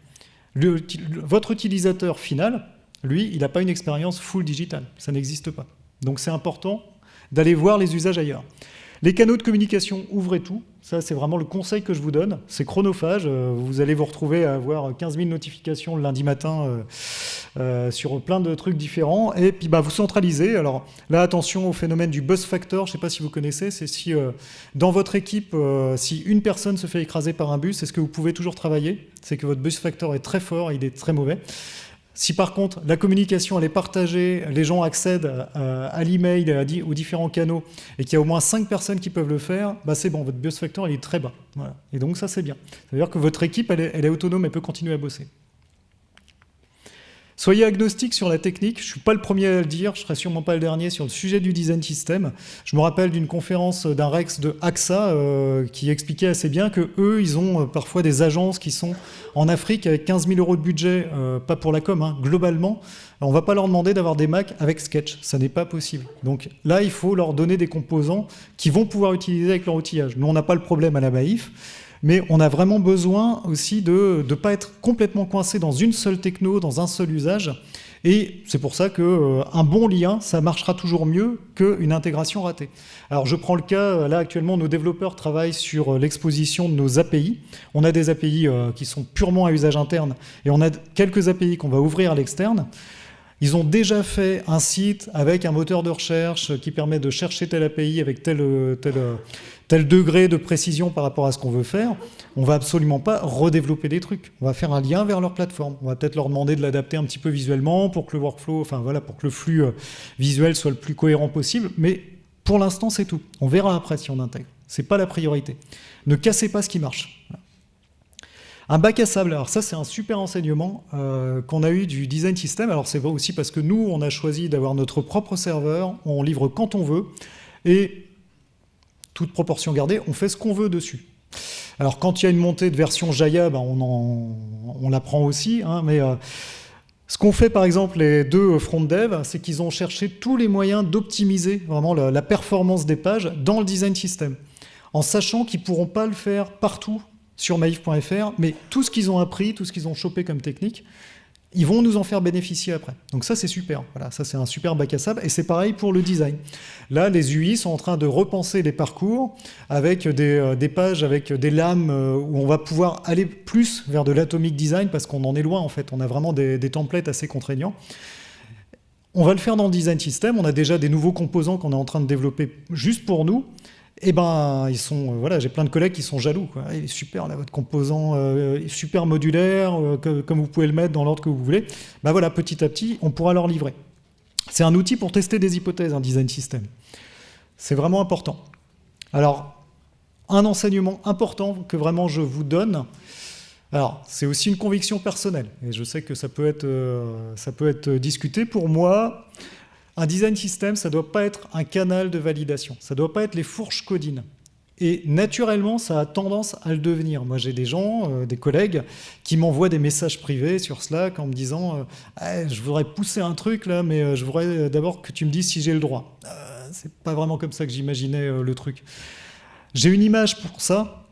Votre utilisateur final, lui, il n'a pas une expérience full digital. Ça n'existe pas. Donc, c'est important d'aller voir les usages ailleurs. Les canaux de communication, ouvrez tout. Ça, c'est vraiment le conseil que je vous donne. C'est chronophage. Vous allez vous retrouver à avoir 15 000 notifications le lundi matin sur plein de trucs différents. Et puis, vous centralisez. Alors là, attention au phénomène du buzz factor. Je ne sais pas si vous connaissez. C'est si dans votre équipe, si une personne se fait écraser par un bus, est-ce que vous pouvez toujours travailler? C'est que votre buzz factor est très fort, il est très mauvais. Si par contre la communication elle est partagée, les gens accèdent à l'email, aux différents canaux, et qu'il y a au moins 5 personnes qui peuvent le faire, c'est bon, votre buzz factor il est très bas. Voilà. Et donc ça c'est bien. Ça veut dire que votre équipe elle est autonome, elle peut continuer à bosser. Soyez agnostique sur la technique. Je ne suis pas le premier à le dire, je ne serai sûrement pas le dernier sur le sujet du design system. Je me rappelle d'une conférence d'un Rex de AXA qui expliquait assez bien qu'eux, ils ont parfois des agences qui sont en Afrique avec 15 000 € de budget, pas pour la com, globalement. On ne va pas leur demander d'avoir des Mac avec Sketch, ça n'est pas possible. Donc là, il faut leur donner des composants qu'ils vont pouvoir utiliser avec leur outillage. Nous, on n'a pas le problème à la Baïf. Mais on a vraiment besoin aussi de ne pas être complètement coincé dans une seule techno, dans un seul usage. Et c'est pour ça qu'un bon lien, ça marchera toujours mieux qu'une intégration ratée. Alors je prends le cas, là actuellement, nos développeurs travaillent sur l'exposition de nos API. On a des API qui sont purement à usage interne, et on a quelques API qu'on va ouvrir à l'externe. Ils ont déjà fait un site avec un moteur de recherche qui permet de chercher telle API avec tel degré de précision par rapport à ce qu'on veut faire. On ne va absolument pas redévelopper des trucs. On va faire un lien vers leur plateforme. On va peut-être leur demander de l'adapter un petit peu visuellement pour que le workflow, pour que le flux visuel soit le plus cohérent possible. Mais pour l'instant, c'est tout. On verra après si on intègre. Ce n'est pas la priorité. Ne cassez pas ce qui marche. Voilà. Un bac à sable, alors ça c'est un super enseignement qu'on a eu du design system. Alors c'est aussi parce que nous, on a choisi d'avoir notre propre serveur, on livre quand on veut, et toute proportion gardée, on fait ce qu'on veut dessus. Alors quand il y a une montée de version Jaya, on la prend aussi, mais ce qu'ont fait par exemple les deux front dev, c'est qu'ils ont cherché tous les moyens d'optimiser vraiment la performance des pages dans le design system, en sachant qu'ils ne pourront pas le faire partout sur maïf.fr, mais tout ce qu'ils ont appris, tout ce qu'ils ont chopé comme technique, ils vont nous en faire bénéficier après. Donc ça, c'est super. Voilà, ça, c'est un super bac à sable. Et c'est pareil pour le design. Là, les UI sont en train de repenser les parcours avec des pages, avec des lames où on va pouvoir aller plus vers de l'atomic design parce qu'on en est loin, en fait. On a vraiment des templates assez contraignants. On va le faire dans le design system. On a déjà des nouveaux composants qu'on est en train de développer juste pour nous. Eh ils sont, j'ai plein de collègues qui sont jaloux, quoi. Il est super, là, votre composant super modulaire, comme vous pouvez le mettre dans l'ordre que vous voulez. Petit à petit, on pourra leur livrer. C'est un outil pour tester des hypothèses, un design system. C'est vraiment important. Alors, un enseignement important que vraiment je vous donne, alors c'est aussi une conviction personnelle, et je sais que ça peut être discuté. Pour moi, un design system, ça ne doit pas être un canal de validation. Ça ne doit pas être les fourches codines. Et naturellement, ça a tendance à le devenir. Moi, j'ai des gens, des collègues, qui m'envoient des messages privés sur Slack en me disant je voudrais pousser un truc là, mais je voudrais d'abord que tu me dises si j'ai le droit. C'est pas vraiment comme ça que j'imaginais le truc. J'ai une image pour ça.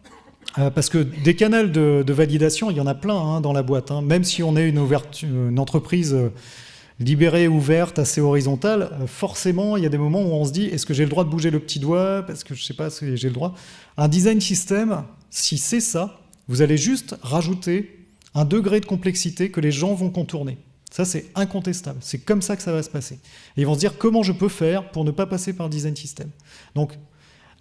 Parce que des canaux de validation, il y en a plein dans la boîte. Même si on est une entreprise libérée, ouverte, assez horizontale, forcément, il y a des moments où on se dit est-ce que j'ai le droit de bouger le petit doigt parce que je ne sais pas si j'ai le droit. Un design system, si c'est ça, vous allez juste rajouter un degré de complexité que les gens vont contourner. Ça, c'est incontestable. C'est comme ça que ça va se passer. Et ils vont se dire comment je peux faire pour ne pas passer par le design system. Donc,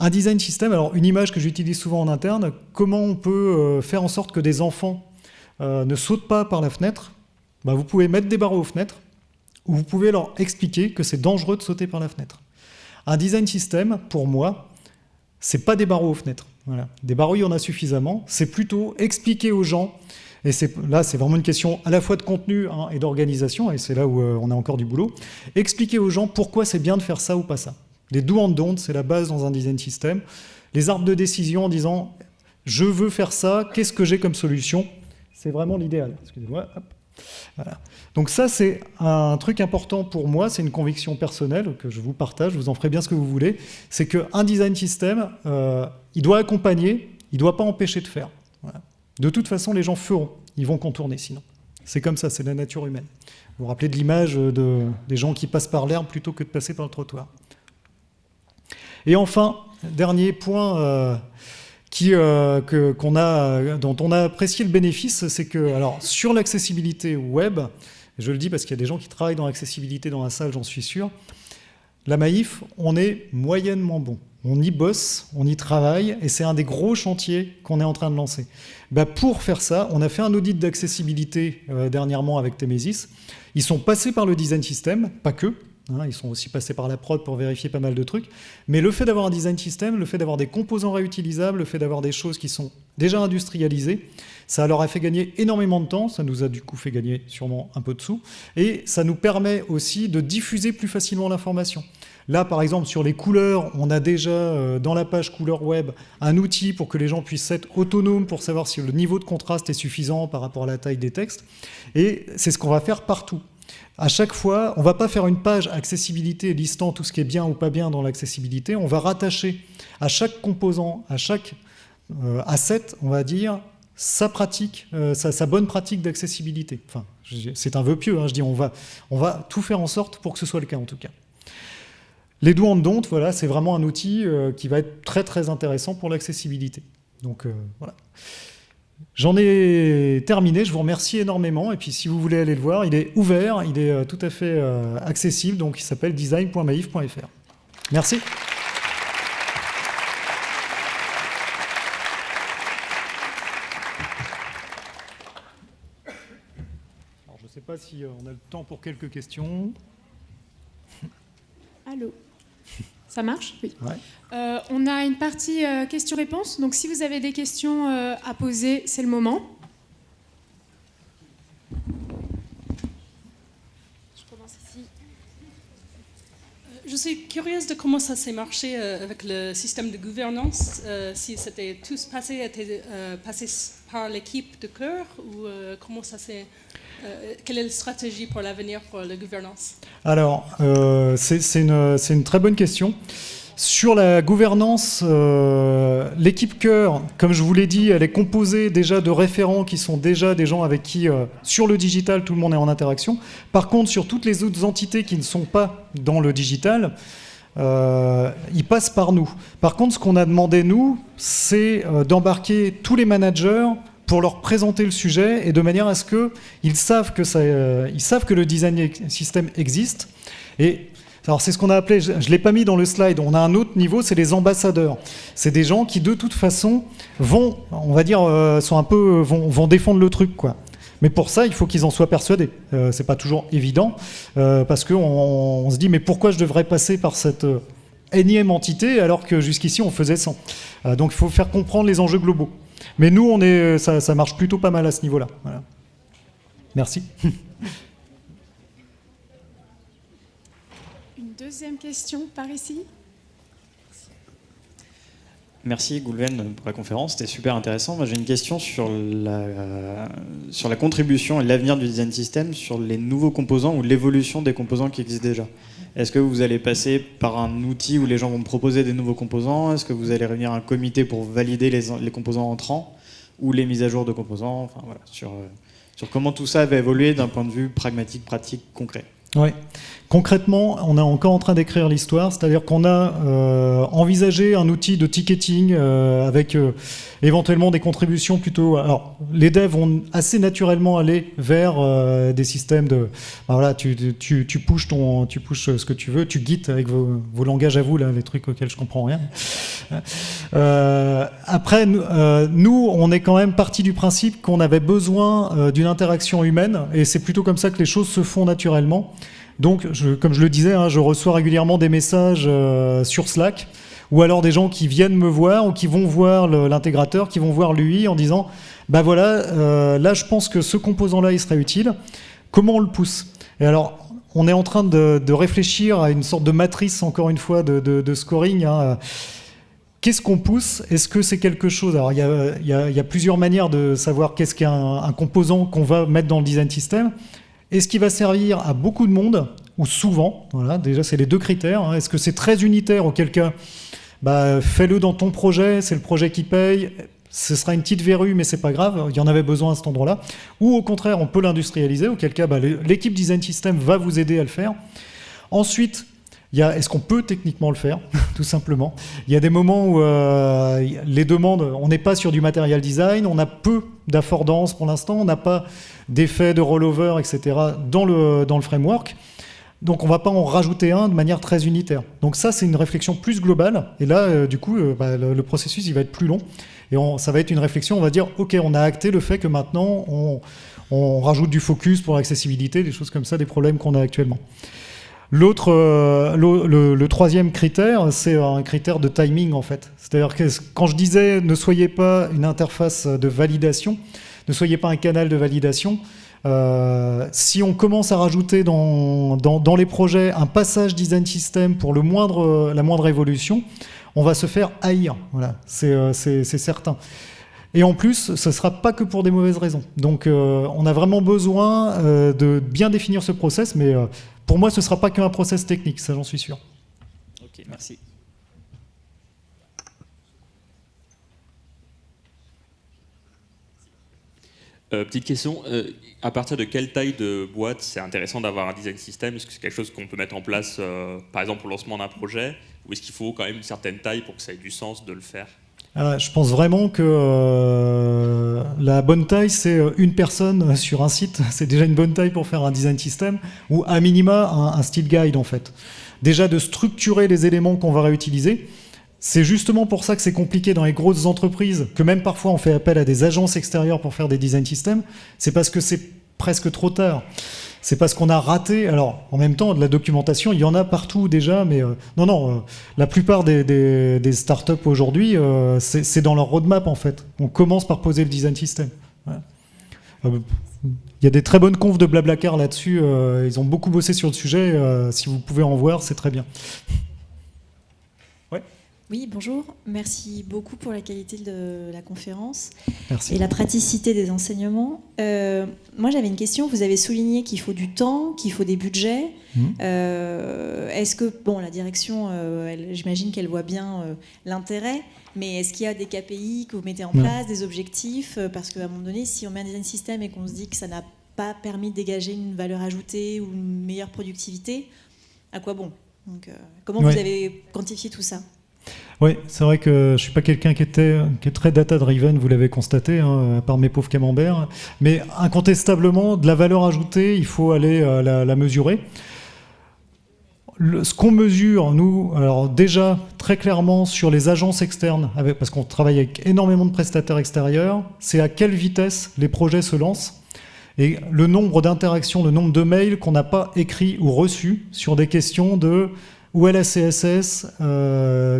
un design system, alors une image que j'utilise souvent en interne, comment on peut faire en sorte que des enfants ne sautent pas par la fenêtre. Vous pouvez mettre des barreaux aux fenêtres, ou vous pouvez leur expliquer que c'est dangereux de sauter par la fenêtre. Un design system, pour moi, c'est pas des barreaux aux fenêtres. Voilà. Des barouilles, on a suffisamment. C'est plutôt expliquer aux gens, et là c'est vraiment une question à la fois de contenu et d'organisation, et c'est là où on a encore du boulot, expliquer aux gens pourquoi c'est bien de faire ça ou pas ça. Les do and don't, c'est la base dans un design system. Les arbres de décision en disant « je veux faire ça, qu'est-ce que j'ai comme solution ?» C'est vraiment l'idéal. Excusez-moi. Hop. Voilà. Donc ça, c'est un truc important pour moi, c'est une conviction personnelle que je vous partage, vous en ferez bien ce que vous voulez, c'est qu'un design system, il doit accompagner, il ne doit pas empêcher de faire. Voilà. De toute façon, les gens feront, ils vont contourner sinon. C'est comme ça, c'est la nature humaine. Vous vous rappelez de l'image des gens qui passent par l'herbe plutôt que de passer par le trottoir. Et enfin, dernier point dont on a apprécié le bénéfice, c'est que, alors, sur l'accessibilité web, je le dis parce qu'il y a des gens qui travaillent dans l'accessibilité dans la salle, j'en suis sûr, la Maïf, on est moyennement bon. On y bosse, on y travaille, et c'est un des gros chantiers qu'on est en train de lancer. Pour faire ça, on a fait un audit d'accessibilité dernièrement avec Temesis. Ils sont passés par le design system, pas que. Ils sont aussi passés par la prod pour vérifier pas mal de trucs. Mais le fait d'avoir un design system, le fait d'avoir des composants réutilisables, le fait d'avoir des choses qui sont déjà industrialisées, ça leur a fait gagner énormément de temps, ça nous a du coup fait gagner sûrement un peu de sous, et ça nous permet aussi de diffuser plus facilement l'information. Là, par exemple, sur les couleurs, on a déjà dans la page couleur web un outil pour que les gens puissent être autonomes pour savoir si le niveau de contraste est suffisant par rapport à la taille des textes. Et c'est ce qu'on va faire partout. À chaque fois, on ne va pas faire une page accessibilité listant tout ce qui est bien ou pas bien dans l'accessibilité. On va rattacher à chaque composant, à chaque asset, on va dire, sa pratique, sa bonne pratique d'accessibilité. Enfin, c'est un vœu pieux, je dis on va tout faire en sorte pour que ce soit le cas en tout cas. Les do and don't, voilà, c'est vraiment un outil qui va être très très intéressant pour l'accessibilité. Donc voilà. J'en ai terminé, je vous remercie énormément, et puis si vous voulez aller le voir, il est ouvert, il est tout à fait accessible, donc il s'appelle design.maif.fr. Merci. Alors, je ne sais pas si on a le temps pour quelques questions. Allô ? Ça marche ? Oui. Ouais. On a une partie questions-réponses. Donc, si vous avez des questions à poser, c'est le moment. Je commence ici. Je suis curieuse de comment ça s'est marché avec le système de gouvernance, si c'était tous passé par l'équipe de cœur ou comment ça s'est... quelle est la stratégie pour l'avenir pour la gouvernance ? Alors, c'est une très bonne question. Sur la gouvernance, l'équipe cœur, comme je vous l'ai dit, elle est composée déjà de référents qui sont déjà des gens avec qui, sur le digital, tout le monde est en interaction. Par contre, sur toutes les autres entités qui ne sont pas dans le digital, ils passent par nous. Par contre, ce qu'on a demandé, nous, c'est d'embarquer tous les managers pour leur présenter le sujet et de manière à ce qu'ils savent que le design system existe. Et alors c'est ce qu'on a appelé, je ne l'ai pas mis dans le slide, on a un autre niveau, c'est les ambassadeurs. C'est des gens qui de toute façon vont, on va dire, vont défendre le truc, quoi. Mais pour ça, il faut qu'ils en soient persuadés. C'est pas toujours évident, parce qu'on se dit, mais pourquoi je devrais passer par cette énième entité alors que jusqu'ici on faisait sans. Donc il faut faire comprendre les enjeux globaux. Mais nous, ça marche plutôt pas mal à ce niveau-là. Voilà. Merci. Une deuxième question par ici. Merci Goulven pour la conférence, c'était super intéressant. Moi j'ai une question sur la contribution et l'avenir du design system, sur les nouveaux composants ou l'évolution des composants qui existent déjà. Est-ce que vous allez passer par un outil où les gens vont proposer des nouveaux composants ? Est-ce que vous allez réunir un comité pour valider les composants entrants ou les mises à jour de composants ? Enfin, voilà, sur comment tout ça va évoluer d'un point de vue pragmatique, pratique, concret. Oui. Concrètement, on est encore en train d'écrire l'histoire, c'est-à-dire qu'on a envisagé un outil de ticketing avec éventuellement des contributions plutôt... Alors, les devs vont assez naturellement aller vers des systèmes de... voilà, tu pushes ce que tu veux, tu git avec vos langages à vous, là, les trucs auxquels je comprends rien. Après, nous, on est quand même parti du principe qu'on avait besoin d'une interaction humaine, et c'est plutôt comme ça que les choses se font naturellement. Donc, comme je le disais, je reçois régulièrement des messages sur Slack ou alors des gens qui viennent me voir ou qui vont voir l'intégrateur, qui vont voir l'UI en disant bah voilà, là je pense que ce composant-là il serait utile, comment on le pousse? Et alors on est en train de réfléchir à une sorte de matrice, encore une fois, de scoring, hein. Qu'est-ce qu'on pousse? Est-ce que c'est quelque chose... Alors, il y a plusieurs manières de savoir qu'est-ce qu'un composant qu'on va mettre dans le design system. Est-ce qu'il va servir à beaucoup de monde, ou souvent? Voilà, déjà, c'est les deux critères, hein. Est-ce que c'est très unitaire, auquel cas, bah, fais-le dans ton projet, c'est le projet qui paye, ce sera une petite verrue, mais c'est pas grave, il y en avait besoin à cet endroit-là. Ou au contraire, on peut l'industrialiser, auquel cas, bah, l'équipe design system va vous aider à le faire. Ensuite, est-ce qu'on peut techniquement le faire, tout simplement? Il y a des moments où les demandes, on n'est pas sur du material design, on a peu d'affordance pour l'instant, on n'a pas d'effet de rollover, etc. dans le framework. Donc on ne va pas en rajouter un de manière très unitaire. Donc ça, c'est une réflexion plus globale. Et là, du coup, le processus il va être plus long. Et ça va être une réflexion, on va dire, OK, on a acté le fait que maintenant, on rajoute du focus pour l'accessibilité, des choses comme ça, des problèmes qu'on a actuellement. Le troisième critère, c'est un critère de timing, en fait. C'est-à-dire que quand je disais ne soyez pas une interface de validation, ne soyez pas un canal de validation, si on commence à rajouter dans les projets un passage design system pour la moindre évolution, on va se faire haïr. Voilà, c'est certain. Et en plus, ce ne sera pas que pour des mauvaises raisons. Donc on a vraiment besoin de bien définir ce process, mais pour moi, ce ne sera pas qu'un process technique, ça j'en suis sûr. Ok, merci. Petite question, à partir de quelle taille de boîte c'est intéressant d'avoir un design system? Est-ce que c'est quelque chose qu'on peut mettre en place, par exemple, au lancement d'un projet? Ou est-ce qu'il faut quand même une certaine taille pour que ça ait du sens de le faire? Je pense vraiment que la bonne taille, c'est une personne sur un site. C'est déjà une bonne taille pour faire un design system, ou à minima un style guide, en fait. Déjà de structurer les éléments qu'on va réutiliser. C'est justement pour ça que c'est compliqué dans les grosses entreprises, que même parfois on fait appel à des agences extérieures pour faire des design systems. C'est parce que c'est presque trop tard. C'est parce qu'on a raté. Alors, en même temps, de la documentation, il y en a partout déjà, mais la plupart des startups aujourd'hui, c'est dans leur roadmap, en fait. On commence par poser le design system. Voilà. Il y a des très bonnes confs de Blablacar là-dessus. Ils ont beaucoup bossé sur le sujet. Si vous pouvez en voir, c'est très bien. Oui, bonjour. Merci beaucoup pour la qualité de la conférence. Merci. Et la praticité des enseignements. Moi, j'avais une question. Vous avez souligné qu'il faut du temps, qu'il faut des budgets. Est-ce que, la direction, j'imagine qu'elle voit bien l'intérêt, mais est-ce qu'il y a des KPI que vous mettez en place, des objectifs? Parce qu'à un moment donné, si on met un design system et qu'on se dit que ça n'a pas permis de dégager une valeur ajoutée ou une meilleure productivité, à quoi bon? Donc, comment vous avez quantifié tout ça? Oui, c'est vrai que je ne suis pas quelqu'un qui est très data-driven, vous l'avez constaté, hein, à part mes pauvres camemberts. Mais incontestablement, de la valeur ajoutée, il faut aller la mesurer. Ce qu'on mesure, nous, alors déjà, très clairement, sur les agences externes, parce qu'on travaille avec énormément de prestataires extérieurs, c'est à quelle vitesse les projets se lancent. Et le nombre d'interactions, le nombre de mails qu'on n'a pas écrits ou reçus sur des questions de... Où est la CSS?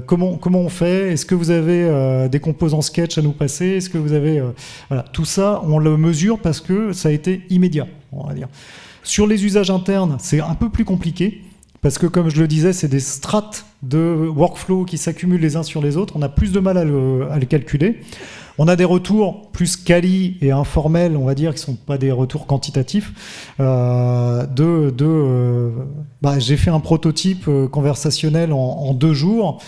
Comment on fait? Est-ce que vous avez des composants sketch à nous passer? Est-ce que vous avez... Voilà, tout ça, on le mesure parce que ça a été immédiat, on va dire. Sur les usages internes, c'est un peu plus compliqué parce que, comme je le disais, c'est des strates de workflow qui s'accumulent les uns sur les autres. On a plus de mal à le calculer. On a des retours plus quali et informels, on va dire, qui ne sont pas des retours quantitatifs. J'ai fait un prototype conversationnel en 2 jours,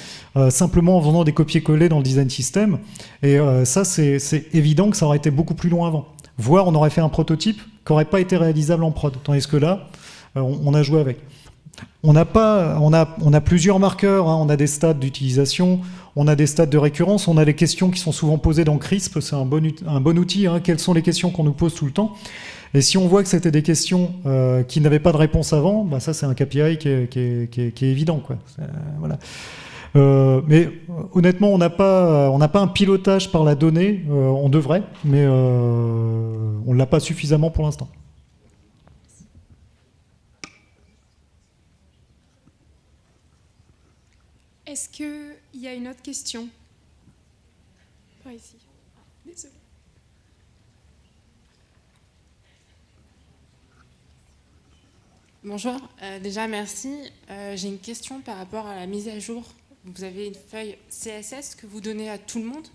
simplement en faisant des copier-coller dans le design system. Et ça, c'est évident que ça aurait été beaucoup plus loin avant. Voire, on aurait fait un prototype qui n'aurait pas été réalisable en prod. Tandis que là, on a joué avec. On a plusieurs marqueurs, hein. On a des stades d'utilisation, on a des stades de récurrence, on a les questions qui sont souvent posées dans CRISP, c'est un bon outil, hein. Quelles sont les questions qu'on nous pose tout le temps? Et si on voit que c'était des questions qui n'avaient pas de réponse avant, ça c'est un KPI qui est évident, quoi. Voilà. Mais honnêtement, on n'a pas un pilotage par la donnée, on devrait, mais on ne l'a pas suffisamment pour l'instant. Est-ce qu'il Il y a une autre question. Par ici. Désolée. Bonjour, déjà merci. J'ai une question par rapport à la mise à jour. Vous avez une feuille CSS que vous donnez à tout le monde?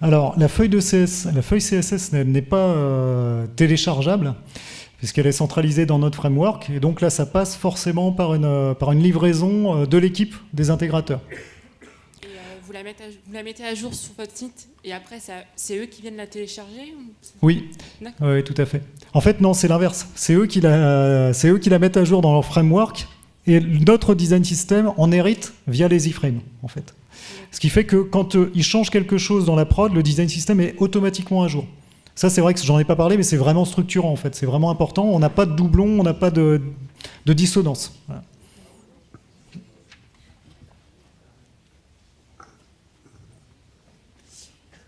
Alors, la feuille CSS n'est pas téléchargeable, puisqu'elle est centralisée dans notre framework. Et donc là, ça passe forcément par une livraison de l'équipe des intégrateurs. Et vous la mettez à jour sur votre site, et après, c'est eux qui viennent la télécharger ou... Oui, D'accord. oui, tout à fait. En fait, non, c'est l'inverse. C'est eux qui la mettent à jour dans leur framework, et notre design system en hérite via les iframes, en fait. Ce qui fait que quand ils changent quelque chose dans la prod, le design system est automatiquement à jour. Ça, c'est vrai que j'en ai pas parlé, mais c'est vraiment structurant, en fait. C'est vraiment important. On n'a pas de doublon, on n'a pas de dissonance. Voilà.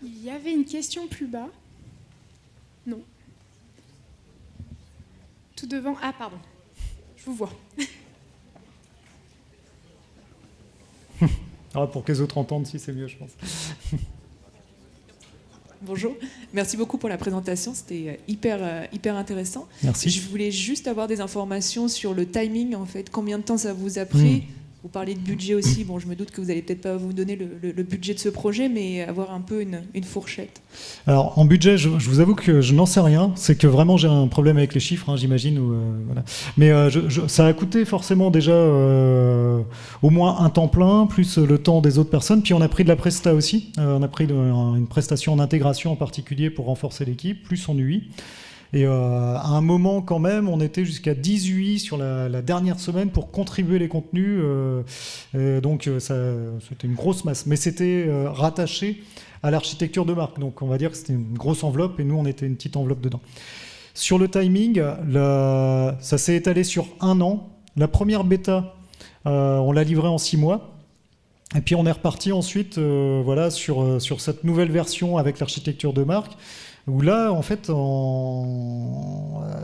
Il y avait une question plus bas. Non. Tout devant. Ah, pardon. Je vous vois. Ah, pour que les autres entendent, si c'est mieux, je pense. Bonjour, merci beaucoup pour la présentation, c'était hyper intéressant. Merci. Je voulais juste avoir des informations sur le timing, en fait, combien de temps ça vous a pris. Vous parlez de budget aussi, bon, je me doute que vous n'allez peut-être pas vous donner le budget de ce projet, mais avoir un peu une fourchette. Alors, en budget, je vous avoue que je n'en sais rien. C'est que vraiment, j'ai un problème avec les chiffres, hein, j'imagine. Voilà. Mais ça a coûté forcément déjà au moins un temps plein, plus le temps des autres personnes. Puis on a pris de la presta aussi. On a pris une prestation d'intégration en particulier pour renforcer l'équipe, plus en UI. Et à un moment, quand même, on était jusqu'à 18 sur la dernière semaine pour contribuer les contenus. Donc, c'était une grosse masse. Mais c'était rattaché à l'architecture de marque. Donc, on va dire que c'était une grosse enveloppe et nous, on était une petite enveloppe dedans. Sur le timing, ça s'est étalé sur 1 an. La première bêta, on l'a livrée en 6 mois. Et puis, on est reparti ensuite voilà, sur cette nouvelle version avec l'architecture de marque. Où là, en fait,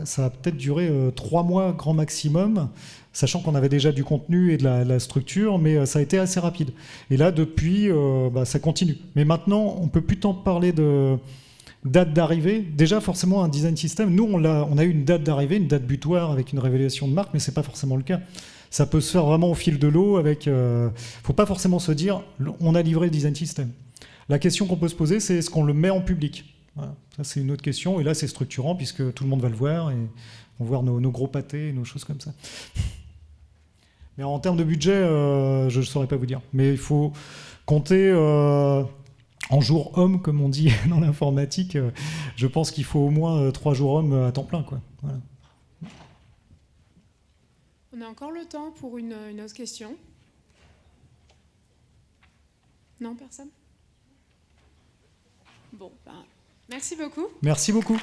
ça a peut-être duré 3 mois grand maximum, sachant qu'on avait déjà du contenu et de la structure, mais ça a été assez rapide. Et là, depuis, ça continue. Mais maintenant, on ne peut plus tant parler de date d'arrivée. Déjà, forcément, un design system, nous, on a eu une date d'arrivée, une date butoir avec une révélation de marque, mais ce n'est pas forcément le cas. Ça peut se faire vraiment au fil de l'eau. Il ne faut pas forcément se dire on a livré le design system. La question qu'on peut se poser, c'est est-ce qu'on le met en public ? Voilà. Ça, c'est une autre question. Et là, c'est structurant puisque tout le monde va le voir et on va voir nos gros pâtés et nos choses comme ça. Mais en termes de budget, je ne saurais pas vous dire. Mais il faut compter en jours hommes, comme on dit dans l'informatique. Je pense qu'il faut au moins 3 jours hommes à temps plein, quoi. Voilà. On a encore le temps pour une autre question. Non, personne ? Bon, merci beaucoup. Merci beaucoup.